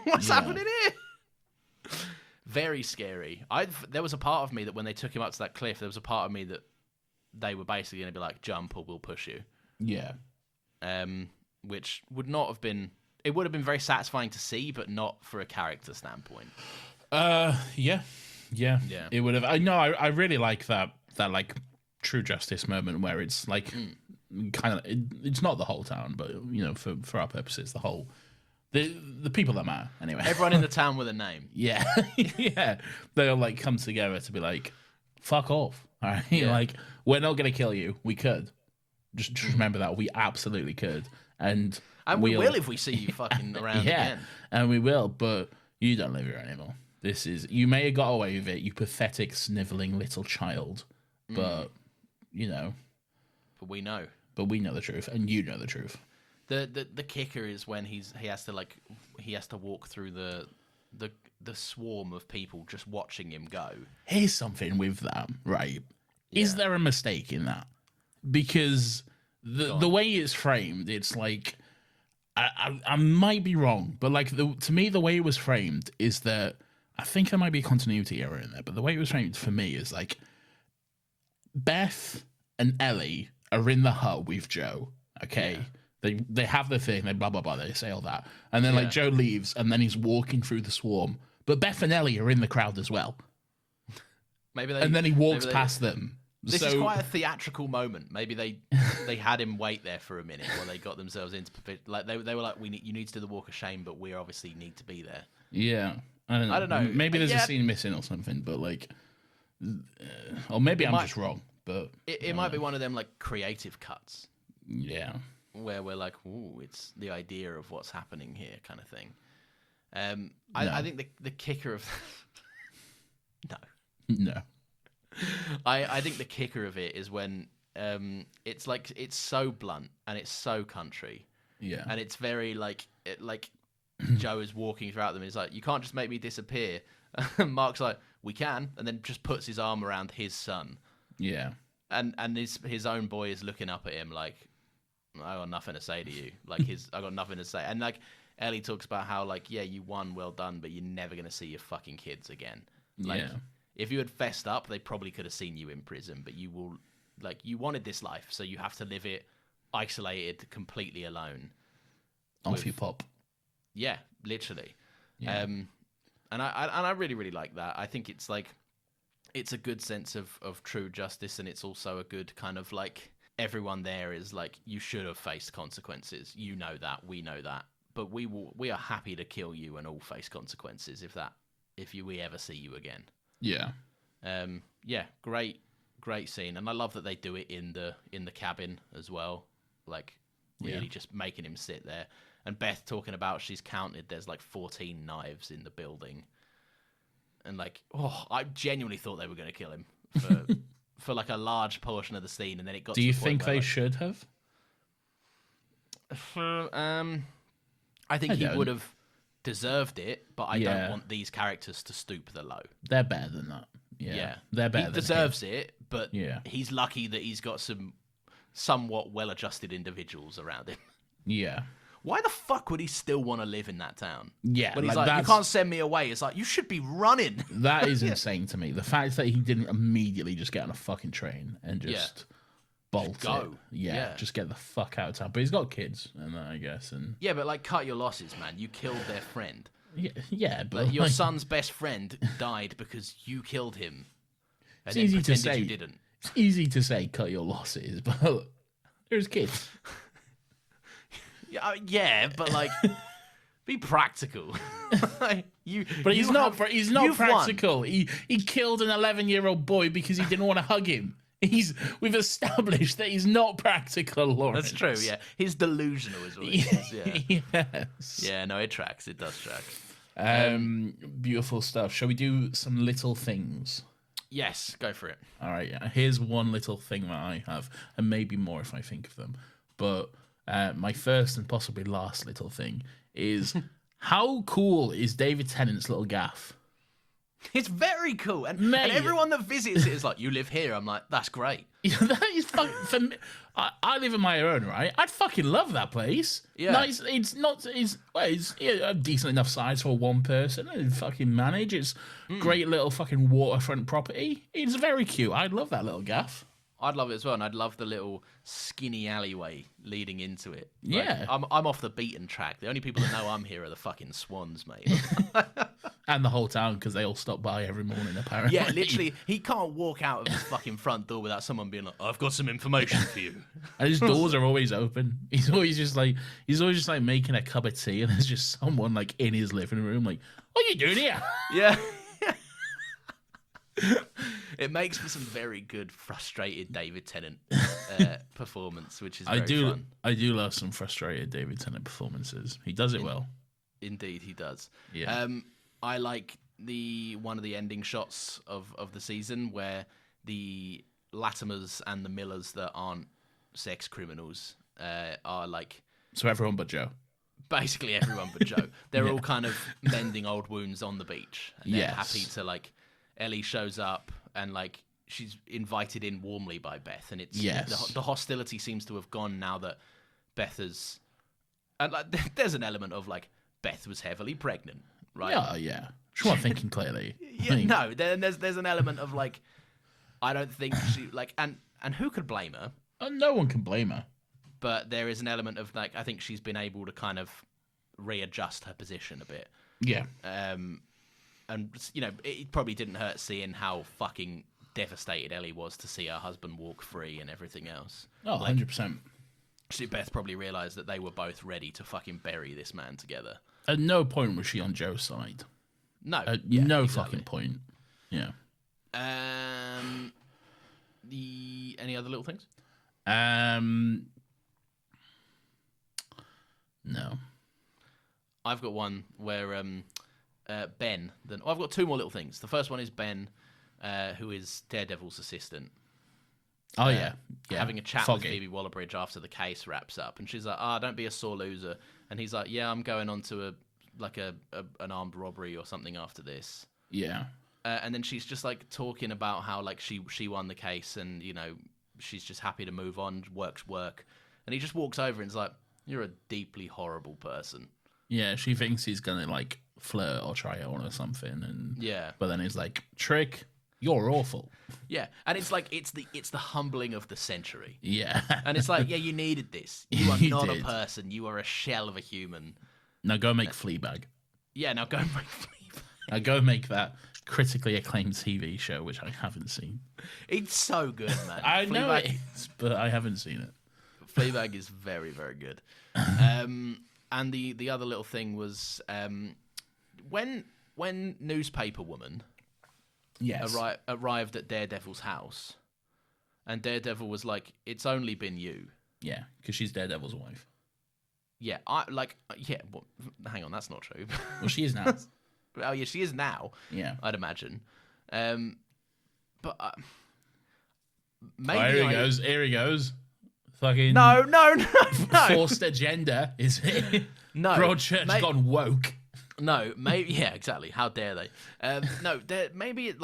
what's happening here? Very scary. There was a part of me that when they took him up to that cliff, there was a part of me that they were basically going to be like, jump or we'll push you.
Yeah.
Which would not have been. It would have been very satisfying to see, but not for a character standpoint.
Yeah. It would have. I really like that like true justice moment where it's like kind of. It's not the whole town, but for our purposes, the whole. The people that matter, anyway.
Everyone in the town with a name.
Yeah. Yeah. They'll like come together to be like, fuck off. All right.
Yeah.
Like, we're not going to kill you. We could. Just remember that. We absolutely could. And
we will if we see you fucking around again.
And we will, but you don't live here anymore. You may have got away with it, you pathetic, sniveling little child. But,
But we know.
But we know the truth, and you know the truth.
The kicker is when he has to walk through the swarm of people just watching him go.
Here's something with that, right? Yeah. Is there a mistake in that? Because the way it's framed, it's like I might be wrong, but like to me the way it was framed is that I think there might be a continuity error in there, but the way it was framed for me is like Beth and Ellie are in the hut with Joe, okay? Yeah. They have the thing, they blah, blah, blah, they say all that. And then, like, Joe leaves, and then he's walking through the swarm. But Beth and Ellie are in the crowd as well.
And
then he walks past them.
This is quite a theatrical moment. Maybe they had him wait there for a minute while they got themselves into... Like, they were like, you need to do the walk of shame, but we obviously need to be there.
Yeah. I don't know. Maybe there's a scene missing or something, but, like... or maybe I'm just wrong, but...
It might be one of them, like, creative cuts.
Yeah.
Where we're like, ooh, it's the idea of what's happening here kind of thing. I think the kicker of...
No.
I think the kicker of it is when it's like it's so blunt and it's so country.
Yeah.
And it's very like Joe is walking throughout them. He's like, you can't just make me disappear. And Mark's like, we can, and then just puts his arm around his son.
Yeah.
And his own boy is looking up at him like, I got nothing to say to you. Like I got nothing to say. And like Ellie talks about how like, yeah, you won, well done, but you're never gonna see your fucking kids again. Like, if you had fessed up, they probably could have seen you in prison. But you wanted this life, so you have to live it isolated, completely alone.
Off you pop.
Yeah, literally.
Yeah.
And I really, really like that. I think it's like it's a good sense of true justice, and it's also a good kind of like everyone there is like, you should have faced consequences. You know that, we know that, but we are happy to kill you and all face consequences if we ever see you again.
Yeah.
Great scene, and I love that they do it in the cabin as well. Like really just making him sit there. And Beth talking about she's counted there's like 14 knives in the building. And like, I genuinely thought they were going to kill him for like a large portion of the scene, and then it got.
Do you think they should have?
I think he would have deserved it, but I don't want these characters to stoop the low.
They're better than that. Yeah. They're better.
He deserves it, but he's lucky that he's got some somewhat well-adjusted individuals around him.
Yeah.
Why the fuck would he still want to live in that town?
Yeah.
When he's like, you can't send me away. It's like, you should be running.
That is insane to me. The fact that he didn't immediately just get on a fucking train and just bolt
go.
it. Yeah, just get the fuck out of town. But he's got kids, and I guess. And
yeah, but like, cut your losses, man. You killed their friend.
Yeah, but
your son's best friend died because you killed him. and
It's
then
easy to
pretended
say.
you didn't.
It's easy to say cut your losses, but there's kids.
Yeah, but like, be practical.
But he's not. He's not
you've won.
practical. He killed an 11-year-old boy because he didn't want to hug him. We've established that he's not practical, Lawrence.
That's true. Yeah, he's delusional, is what he is. Yeah.
Yes.
Yeah. No, it tracks. It does track.
Beautiful stuff. Shall we do some little things?
Yes, go for it.
All right. Here's one little thing that I have, and maybe more if I think of them. But my first and possibly last little thing is how cool is David Tennant's little gaff?
It's very cool, and
Mate.
everyone that visits it is like, "You live here." I'm like, "That's great."
That is fucking for me. I live in my own, right? I'd fucking love that place.
Yeah.
Nice. It's not. It's a decent enough size for one person and fucking manage. It's great little fucking waterfront property. It's very cute. I'd love that little gaff.
I'd love it as well, and I'd love the little skinny alleyway leading into it.
Yeah.
I'm off the beaten track. The only people that know I'm here are the fucking swans, mate.
And the whole town because they all stop by every morning apparently.
Yeah, literally, he can't walk out of his fucking front door without someone being like, "I've got some information for you."
And his doors are always open. He's always just like making a cup of tea, and there's just someone like in his living room, like, "What are you doing here?"
Yeah. It makes for some very good, frustrated David Tennant performance, which is very fun.
I do love some frustrated David Tennant performances. He does it well.
Indeed, he does.
Yeah.
I like one of the ending shots of the season where the Latimers and the Millers that aren't sex criminals are like
So everyone but Joe.
basically everyone but Joe. They're all kind of mending old wounds on the beach. And they're
Yes.
happy to like Ellie shows up and like she's invited in warmly by Beth, and it's
Yes.
the hostility seems to have gone now that Beth has, and like there's an element of like Beth was heavily pregnant, right?
Yeah. She's not thinking clearly.
Yeah, no. Then there's an element of like I don't think she like and who could blame her?
No one can blame her.
But there is an element of like I think she's been able to kind of readjust her position a bit.
Yeah.
And, you know, it probably didn't hurt seeing how fucking devastated Ellie was to see her husband walk free and everything else.
Oh, 100%.
Beth probably realised that they were both ready to fucking bury this man together.
At no point was she on Joe's side.
No.
At
yeah,
no
exactly.
fucking point. Yeah.
Any other little things?
No.
I've got one where Ben. I've got two more little things. The first one is Ben, who is Daredevil's assistant.
Oh, yeah.
Having a chat
Foggy.
with Phoebe Waller-Bridge after the case wraps up, and she's like, don't be a sore loser." And he's like, "Yeah, I'm going on to an armed robbery or something after this."
Yeah.
And then she's just like talking about how like she won the case, and you know she's just happy to move on, work, and he just walks over and is like, "You're a deeply horrible person."
Yeah, she thinks he's going to like flirt or try on or something, and
Yeah.
but then he's like, "Trick, you're awful."
Yeah, and it's like it's the humbling of the century.
Yeah.
And it's like, yeah, you needed this. You are
You
not
did.
a person. You are a shell of a human.
Now go make Fleabag.
Yeah, now go and make Fleabag.
Now go make that critically acclaimed TV show, which I haven't seen.
It's so good, man.
I know
Fleabag,
it is, but I haven't seen it.
Fleabag is very, very good. And the other little thing was when Newspaper Woman
Yes.
arrived at Daredevil's house, and Daredevil was like, "It's only been you."
Yeah, because she's Daredevil's wife.
Yeah, well, hang on, that's not true.
Well, she is now.
Oh yeah, she is now.
Yeah.
I'd imagine. But maybe
Oh, here he goes. Fucking
No.
forced agenda is it?
No.
Broadchurch gone woke.
No, maybe yeah, exactly. How dare they? No, maybe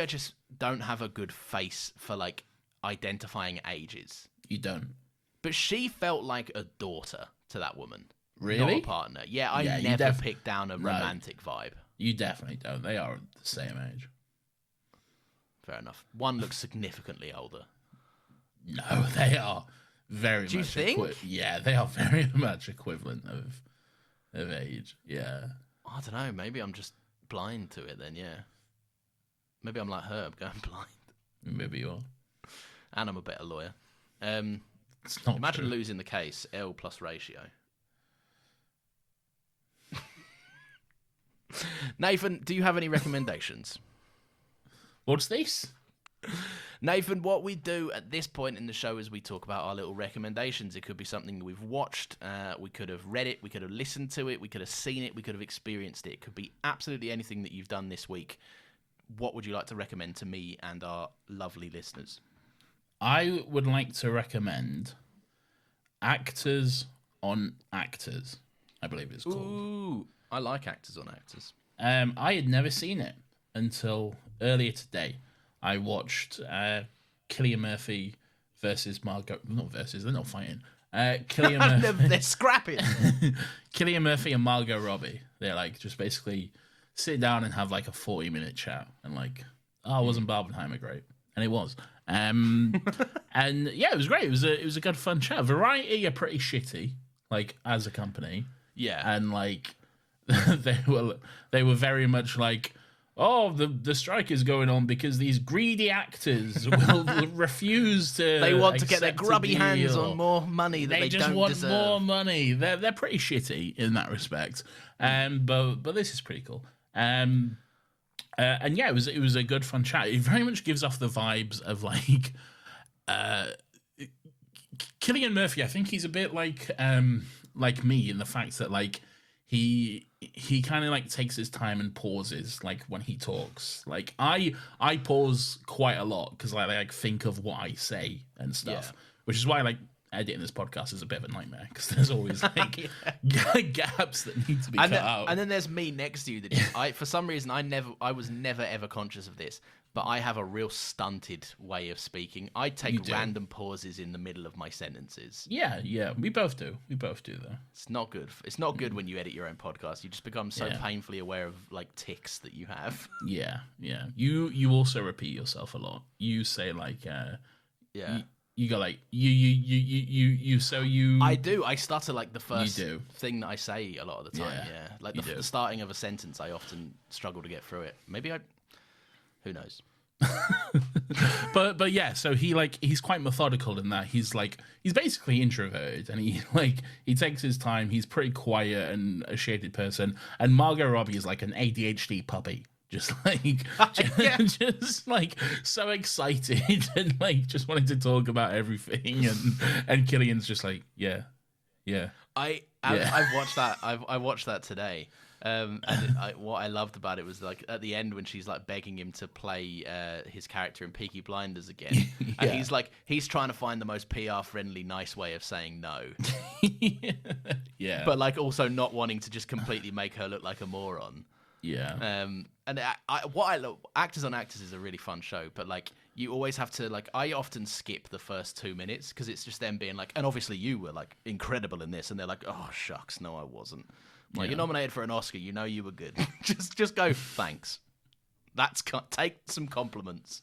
I just don't have a good face for like identifying ages.
You don't.
But she felt like a daughter to that woman.
Really?
Not a partner. Yeah, I
Yeah, you
never
def-
picked down a
No.
romantic vibe.
You definitely don't. They are the same age.
Fair enough. One looks significantly older.
No, they are very
Do you
much
think?
yeah, they are very much equivalent of age. Yeah.
I don't know. Maybe I'm just blind to it then, yeah. Maybe I'm like her. I'm going blind.
Maybe you are.
And I'm a better lawyer.
It's not
Imagine
true.
losing the case, L plus ratio. Nathan, do you have any recommendations?
What's this?
Nathan, what we do at this point in the show is we talk about our little recommendations. It could be something that we've watched, we could have read it, we could have listened to it, we could have seen it, we could have experienced it. It could be absolutely anything that you've done this week. What would you like to recommend to me and our lovely listeners?
I would like to recommend Actors on Actors, I believe it's called.
Ooh, I like Actors on Actors.
I had never seen it until earlier today. I watched Cillian Murphy versus Margot. Not versus, they're not fighting. Cillian Murphy.
They're scrapping.
Cillian Murphy and Margot Robbie. They're like just basically sit down and have like a 40-minute chat and like, oh, wasn't Barbenheimer great? And it was. And yeah, it was great. It was a good fun chat. Variety are pretty shitty, like as a company.
Yeah.
And like they were very much like, oh, the strike is going on because these greedy actors will refuse to.
They want to get their
accept a
grubby hands
deal.
on more money that they
just
don't
want
deserve.
more money. They're pretty shitty in that respect. But this is pretty cool. And yeah, it was a good fun chat. It very much gives off the vibes of like Cillian Murphy. I think he's a bit like me in the fact that like he kind of like takes his time and pauses like when he talks. Like I pause quite a lot because I like think of what I say and stuff, which is why like editing this podcast is a bit of a nightmare because there's always like gaps that need to be cut out.
And then there's me next to you that for some reason I was never ever conscious of this, but I have a real stunted way of speaking. I take random pauses in the middle of my sentences.
Yeah, we both do though.
It's not good. It's not good when you edit your own podcast. You just become so painfully aware of like tics that you have.
Yeah. You also repeat yourself a lot. You say like you go like you so you.
I do. I stutter like the first thing that I say a lot of the time. Yeah, like the starting of a sentence, I often struggle to get through it. Maybe who knows?
but yeah, so he's quite methodical in that he's basically introverted and he takes his time. He's pretty quiet and a shaded person. And Margot Robbie is like an ADHD puppy. Just like so excited and like just wanting to talk about everything, and Killian's just like
I've watched that. I watched that today. What I loved about it was like at the end when she's like begging him to play his character in Peaky Blinders again, and he's trying to find the most PR friendly, nice way of saying no. But like also not wanting to just completely make her look like a moron.
Yeah.
And what I love, Actors on Actors is a really fun show, but like you always have to like, I often skip the first 2 minutes because it's just them being like, and obviously you were like incredible in this, and they're like, oh shucks, no I wasn't. Like you're nominated for an Oscar, you know you were good. just go thanks. Take some compliments.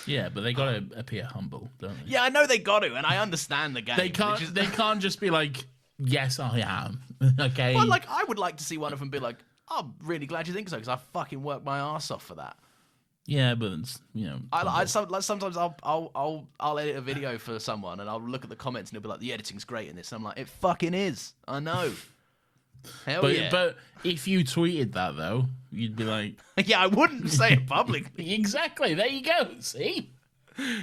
Yeah, but they gotta appear humble, don't they?
Yeah, I know they got to, and I understand the game.
They can't just be like, yes I am. Okay.
Well, like I would like to see one of them be like, I'm really glad you think so because I fucking worked my ass off for that.
Yeah, but it's, you know,
sometimes I'll edit a video for someone and I'll look at the comments and it'll be like, the editing's great in this. And I'm like, it fucking is. I know.
But if you tweeted that though, you'd be like,
yeah, I wouldn't say it publicly.
Exactly. There you go. See?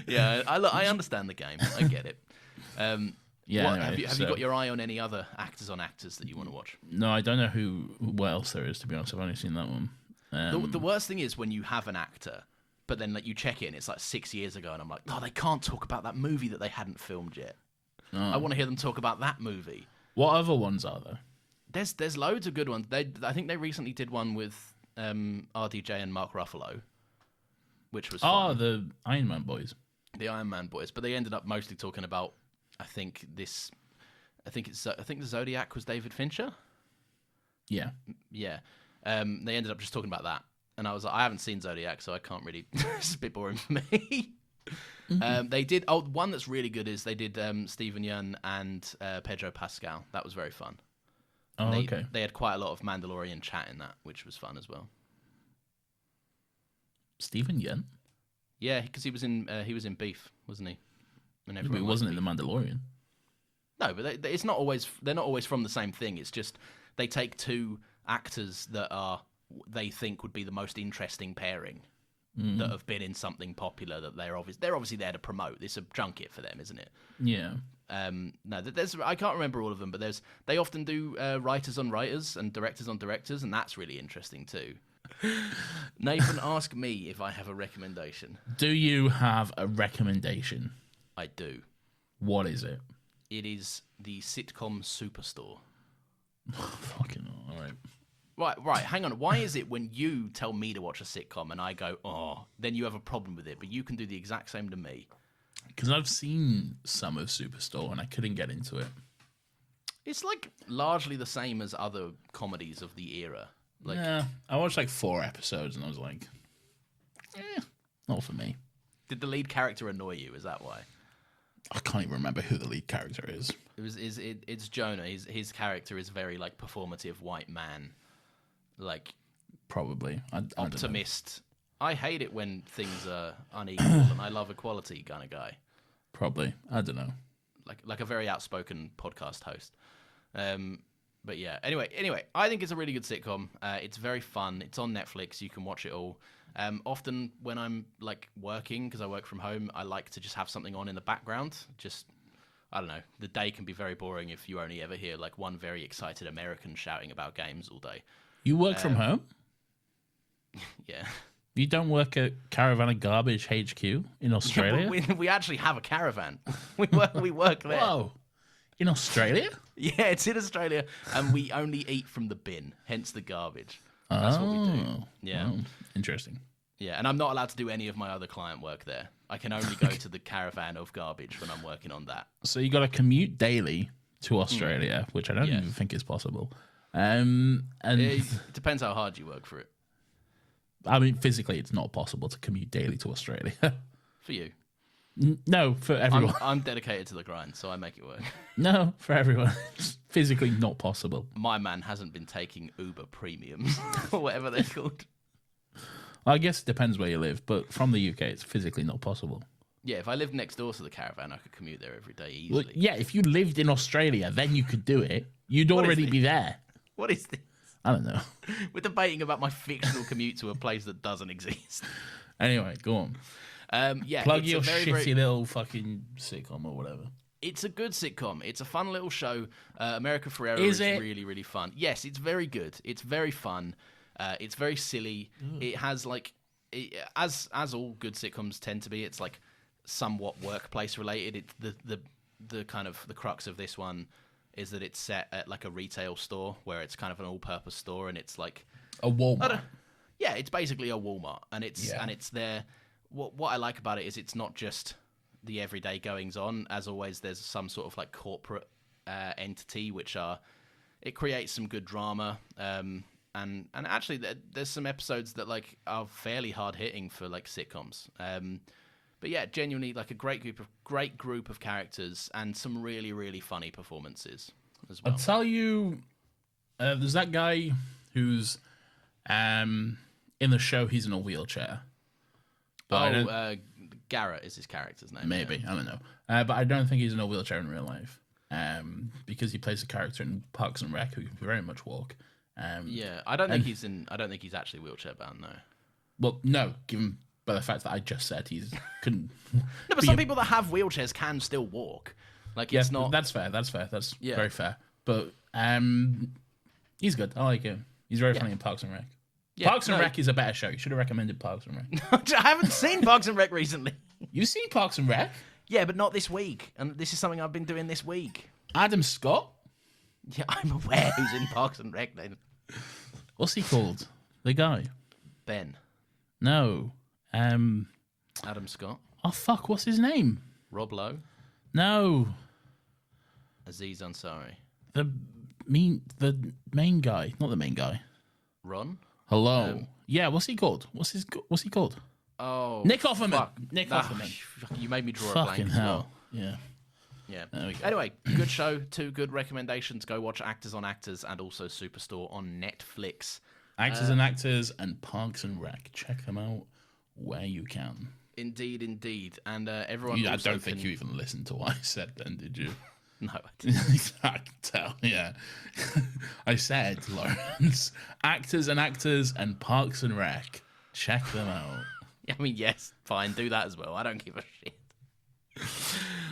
Yeah, I understand the game. I get it.
Yeah.
Anyway, have you got your eye on any other Actors on Actors that you want to watch?
No, I don't know what else there is, to be honest. I've only seen that one.
The worst thing is when you have an actor, but then like you check it and it's like 6 years ago, and I'm like, oh, they can't talk about that movie that they hadn't filmed yet. Oh. I want to hear them talk about that movie.
What other ones are there?
There's loads of good ones. I think they recently did one with RDJ and Mark Ruffalo, which was fun.
Oh, the Iron Man boys.
The Iron Man boys, but they ended up mostly talking about. I think the Zodiac was David Fincher.
Yeah.
Yeah. They ended up just talking about that, and I was like, I haven't seen Zodiac, so I can't really. It's a bit boring for me. Mm-hmm. They did. Oh, one that's really good is they did Stephen Yeun and Pedro Pascal. That was very fun.
Oh, okay.
They had quite a lot of Mandalorian chat in that, which was fun as well.
Stephen Yeun?
Yeah, because he was in Beef, wasn't he? And
But it
everyone
wasn't in
liked
The Mandalorian.
No, but it's not always. They're not always from the same thing. It's just they take two actors that they think would be the most interesting pairing that have been in something popular that they're obviously there to promote. It's a junket for them, isn't it?
Yeah.
No, I can't remember all of them, but they often do writers on writers and directors on directors, and that's really interesting too. Nathan, ask me if I have a recommendation.
Do you have a recommendation?
I do.
What is it?
It is the sitcom Superstore.
Fucking all right.
Right. Hang on. Why is it when you tell me to watch a sitcom and I go, oh, then you have a problem with it, but you can do the exact same to me?
Because I've seen some of Superstore and I couldn't get into it.
It's like largely the same as other comedies of the era. Like,
yeah, I watched like 4 episodes and I was like, not for me.
did the lead character annoy you? Is that why?
I can't even remember who the lead character is.
It's Jonah. His character is very like performative white man, like
Probably. I don't know.
optimist. I hate it when things are unequal, and I love equality kind of guy.
Probably. I don't know.
Like a very outspoken podcast host. But yeah. Anyway, I think it's a really good sitcom. It's very fun. It's on Netflix. You can watch it all. Often when I'm like working, because I work from home, I like to just have something on in the background. Just, I don't know. The day can be very boring if you only ever hear like one very excited American shouting about games all day.
You work from home?
Yeah.
You don't work at Caravan of Garbage HQ in Australia?
we actually have a caravan. We work there.
Whoa. In Australia?
Yeah, it's in Australia, and we only eat from the bin, hence the garbage. That's what we do. Yeah.
Oh, interesting.
Yeah, and I'm not allowed to do any of my other client work there. I can only go to the caravan of garbage when I'm working on that.
So you got to commute daily to Australia, which I don't
Yes.
even think is possible. And
It depends how hard you work for it.
I mean, physically, it's not possible to commute daily to Australia.
For you.
No, for everyone.
I'm dedicated to the grind, so I make it work.
No, for everyone. It's physically not possible.
My man hasn't been taking Uber premiums, or whatever they're called.
I guess it depends where you live, but from the UK, it's physically not possible.
Yeah, if I lived next door to the caravan, I could commute there every day
Well,
easily.
yeah, if you lived in Australia, then you could do it. You'd already be there.
What is this?
I don't know.
We're debating about my fictional commute to a place that doesn't exist.
Anyway, go on.
Yeah,
Plug
it's
your
a very,
shitty
very-
little fucking sitcom or whatever.
It's a good sitcom. It's a fun little show. America Ferrera
Is
is
it?
really, really fun. Yes, it's very good. It's very fun. It's very silly. It has as all good sitcoms tend to be. It's like somewhat workplace related. It's the kind of the crux of this one is that it's set at like a retail store where it's kind of an all-purpose store, and it's like
A Walmart.
yeah, it's basically a Walmart, and it's
Yeah.
and it's there. What I like about it is it's not just the everyday goings on. As always, there's some sort of like corporate entity it creates some good drama. And actually, there's some episodes that like are fairly hard hitting for like sitcoms. But yeah, genuinely like a great group of characters and some really, really funny performances as well.
I'll tell you, there's that guy who's in the show. He's in a wheelchair. But I don't,
Garrett is his character's name.
maybe
yeah.
I don't know. But I don't think he's in a wheelchair in real life. Because he plays a character in Parks and Rec who can very much walk.
Yeah, I don't think he's actually wheelchair bound, no.
Well, no, given by the fact that I just said he's couldn't.
No, but some people that have wheelchairs can still walk. Like it's not.
That's fair. That's
Yeah.
very fair. But he's good. I like him. He's very funny in Parks and Rec.
Yeah,
Parks and
no.
Rec is a better show. You should have recommended Parks and Rec.
I haven't seen Parks and Rec recently.
You've seen Parks and Rec?
Yeah, but not this week. And this is something I've been doing this week.
Adam Scott?
Yeah, I'm aware who's in Parks and Rec then.
What's he called? The guy?
Ben.
No.
Adam Scott.
Oh fuck! What's his name?
Rob Lowe.
No.
Aziz Ansari.
The main guy, not the main guy.
Ron.
Hello. Yeah. What's he called? What's he called?
Oh.
Nick Offerman.
Fuck.
Nick
Ah,
Offerman.
You made me draw a
Fucking
blank as
hell.
well.
Yeah.
Yeah.
There we go.
Anyway, good show. 2 good recommendations. Go watch Actors on Actors and also Superstore on Netflix.
Actors and Actors and Parks and Rec. Check them out where you can.
Indeed, indeed. And everyone.
I
also
don't think
can-
you even listened to what I said then, did you?
No, I didn't.
I can tell, yeah. I said, Lawrence, actors and Parks and Rec. Check them out.
I mean, yes, fine, do that as well. I don't give a shit.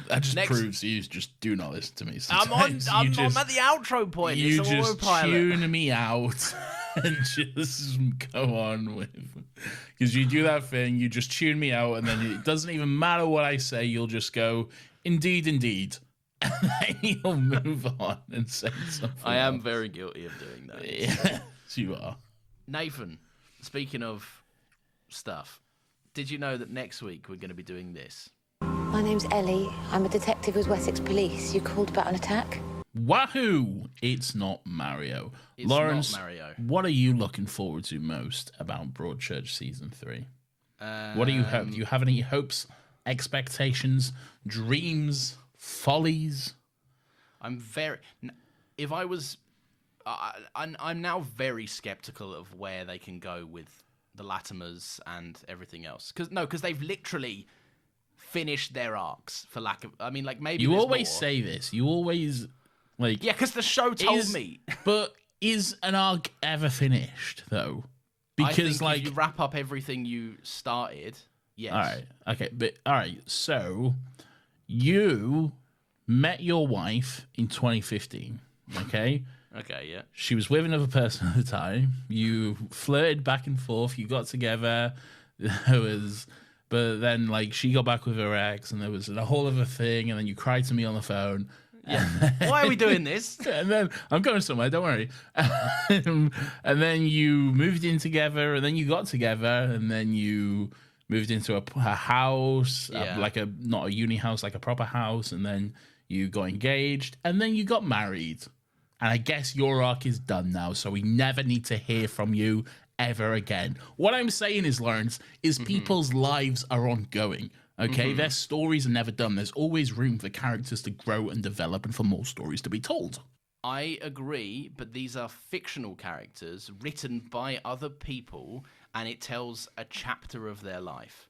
That just
Next-
proves you just do not listen to me.
I'm on.
Sometimes.
I'm at the outro point.
You
It's
just
autopilot.
tune me out and just go on with, because you do that thing. You just tune me out, and then it doesn't even matter what I say. You'll just go, indeed, and then you'll move on and say something.
I am
else.
very guilty of doing that.
Yes, you are.
Nathan, speaking of stuff, did you know that next week we're going to be doing this?
My name's Ellie. I'm a detective with Wessex Police. You called about an attack?
Wahoo! It's not Mario.
It's
Lawrence,
not Mario.
what are you looking forward to most about Broadchurch Season 3? What do you hope? Do you have any hopes, expectations, dreams, follies?
If I was... I'm now very skeptical of where they can go with the Latimers and everything else. Because they've literally finished their arcs, for lack of... I mean, like, maybe
You
there's
always
more.
say this. You always, like...
Yeah, because the show told
is-
me.
But is an arc ever finished, though?
I
Because,
think
like...
if you wrap up everything you started, yes.
All right. Okay. But all right. So you met your wife in 2015. Okay.
Okay, yeah.
She was with another person at the time. You flirted back and forth. You got together. There was, but then like she got back with her ex, and there was a whole other thing. And then you cried to me on the phone.
Why are we doing this?
And then I'm going somewhere, don't worry. And then you moved in together, and then you got together, and then you moved into a house,
Yeah.
like not a uni house, like a proper house, and then you got engaged, and then you got married. And I guess your arc is done now, so we never need to hear from you ever again. What I'm saying is, Lawrence, is people's lives are ongoing. Okay, their stories are never done. There's always room for characters to grow and develop and for more stories to be told.
I agree, but these are fictional characters written by other people, and it tells a chapter of their life,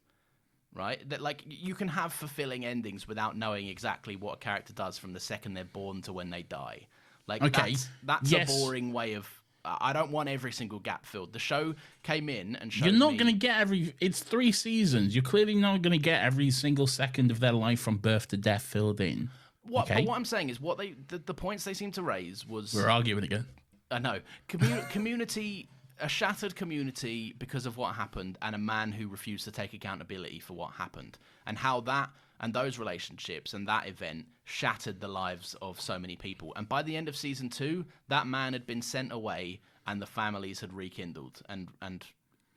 right? That, like, you can have fulfilling endings without knowing exactly what a character does from the second they're born to when they die. Like,
Okay,
that's
yes.
a boring way of... I don't want every single gap filled. The show came in and showed
You're not
me...
going to get it's 3 seasons. You're clearly not going to get every single second of their life from birth to death filled in.
But
Okay?
what I'm saying is the points they seem to raise was...
We're arguing again.
I know. Community, a shattered community because of what happened, and a man who refused to take accountability for what happened, and how that and those relationships and that event shattered the lives of so many people. And by the end of season 2, that man had been sent away, and the families had rekindled, and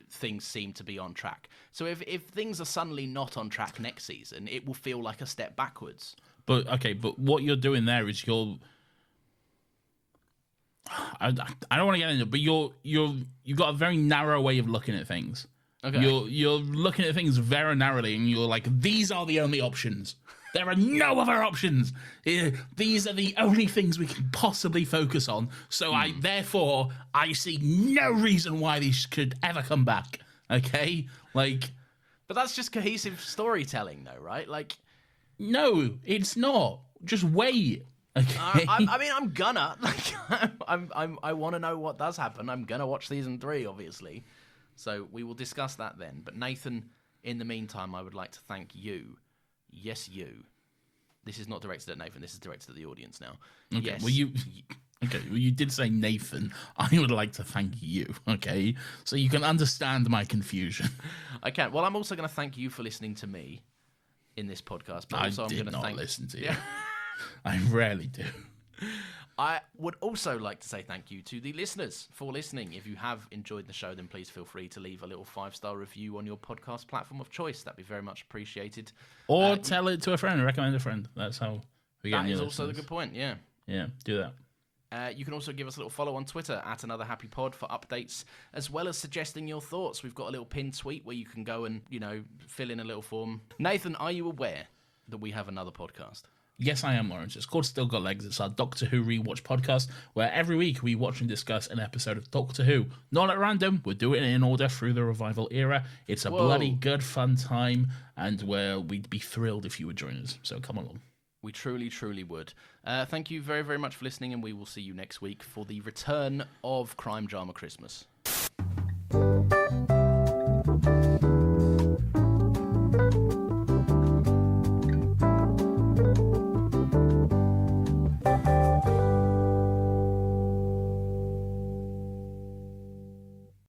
things seem to be on track. So if things are suddenly not on track next season, it will feel like a step backwards.
But what you're doing there is I don't want to get into it, but you've got a very narrow way of looking at things.
Okay.
You're looking at things very narrowly, and you're like, these are the only options. There are no other options. These are the only things we can possibly focus on. So I see no reason why these could ever come back. Okay, like,
But that's just cohesive storytelling, though, right? Like,
no, it's not. Just wait. Okay.
I mean, I'm gonna. Like, I want to know what does happen. I'm gonna watch season 3, obviously. So we will discuss that then. But Nathan, in the meantime, I would like to thank you. Yes, you. This is not directed at Nathan. This is directed at the audience now.
Okay,
Yes.
well, you did say Nathan. I would like to thank you, okay? So you can understand my confusion.
I can. Well, I'm also going to thank you for listening to me in this podcast. But
I
also, I'm
did
going to
not
thank
listen to you. I rarely do.
I would also like to say thank you to the listeners for listening. If you have enjoyed the show, then please feel free to leave a little 5-star review on your podcast platform of choice. That'd be very much appreciated.
Or tell it to a friend, recommend a friend. That's how we get
That
new
is also the
listeners.
good point, yeah.
Yeah, do that.
You can also give us a little follow on Twitter at Another Happy Pod for updates, as well as suggesting your thoughts. We've got a little pinned tweet where you can go and, fill in a little form. Nathan, are you aware that we have another podcast?
Yes, I am Lawrence. It's called Still Got Legs. It's our Doctor Who rewatch podcast where every week we watch and discuss an episode of Doctor Who. Not at random. We're doing it in order through the revival era. It's a bloody good fun time, and where we'd be thrilled if you would join us. So come along.
We truly, truly would. Thank you very, very much for listening, and we will see you next week for the return of Crime Drama Christmas.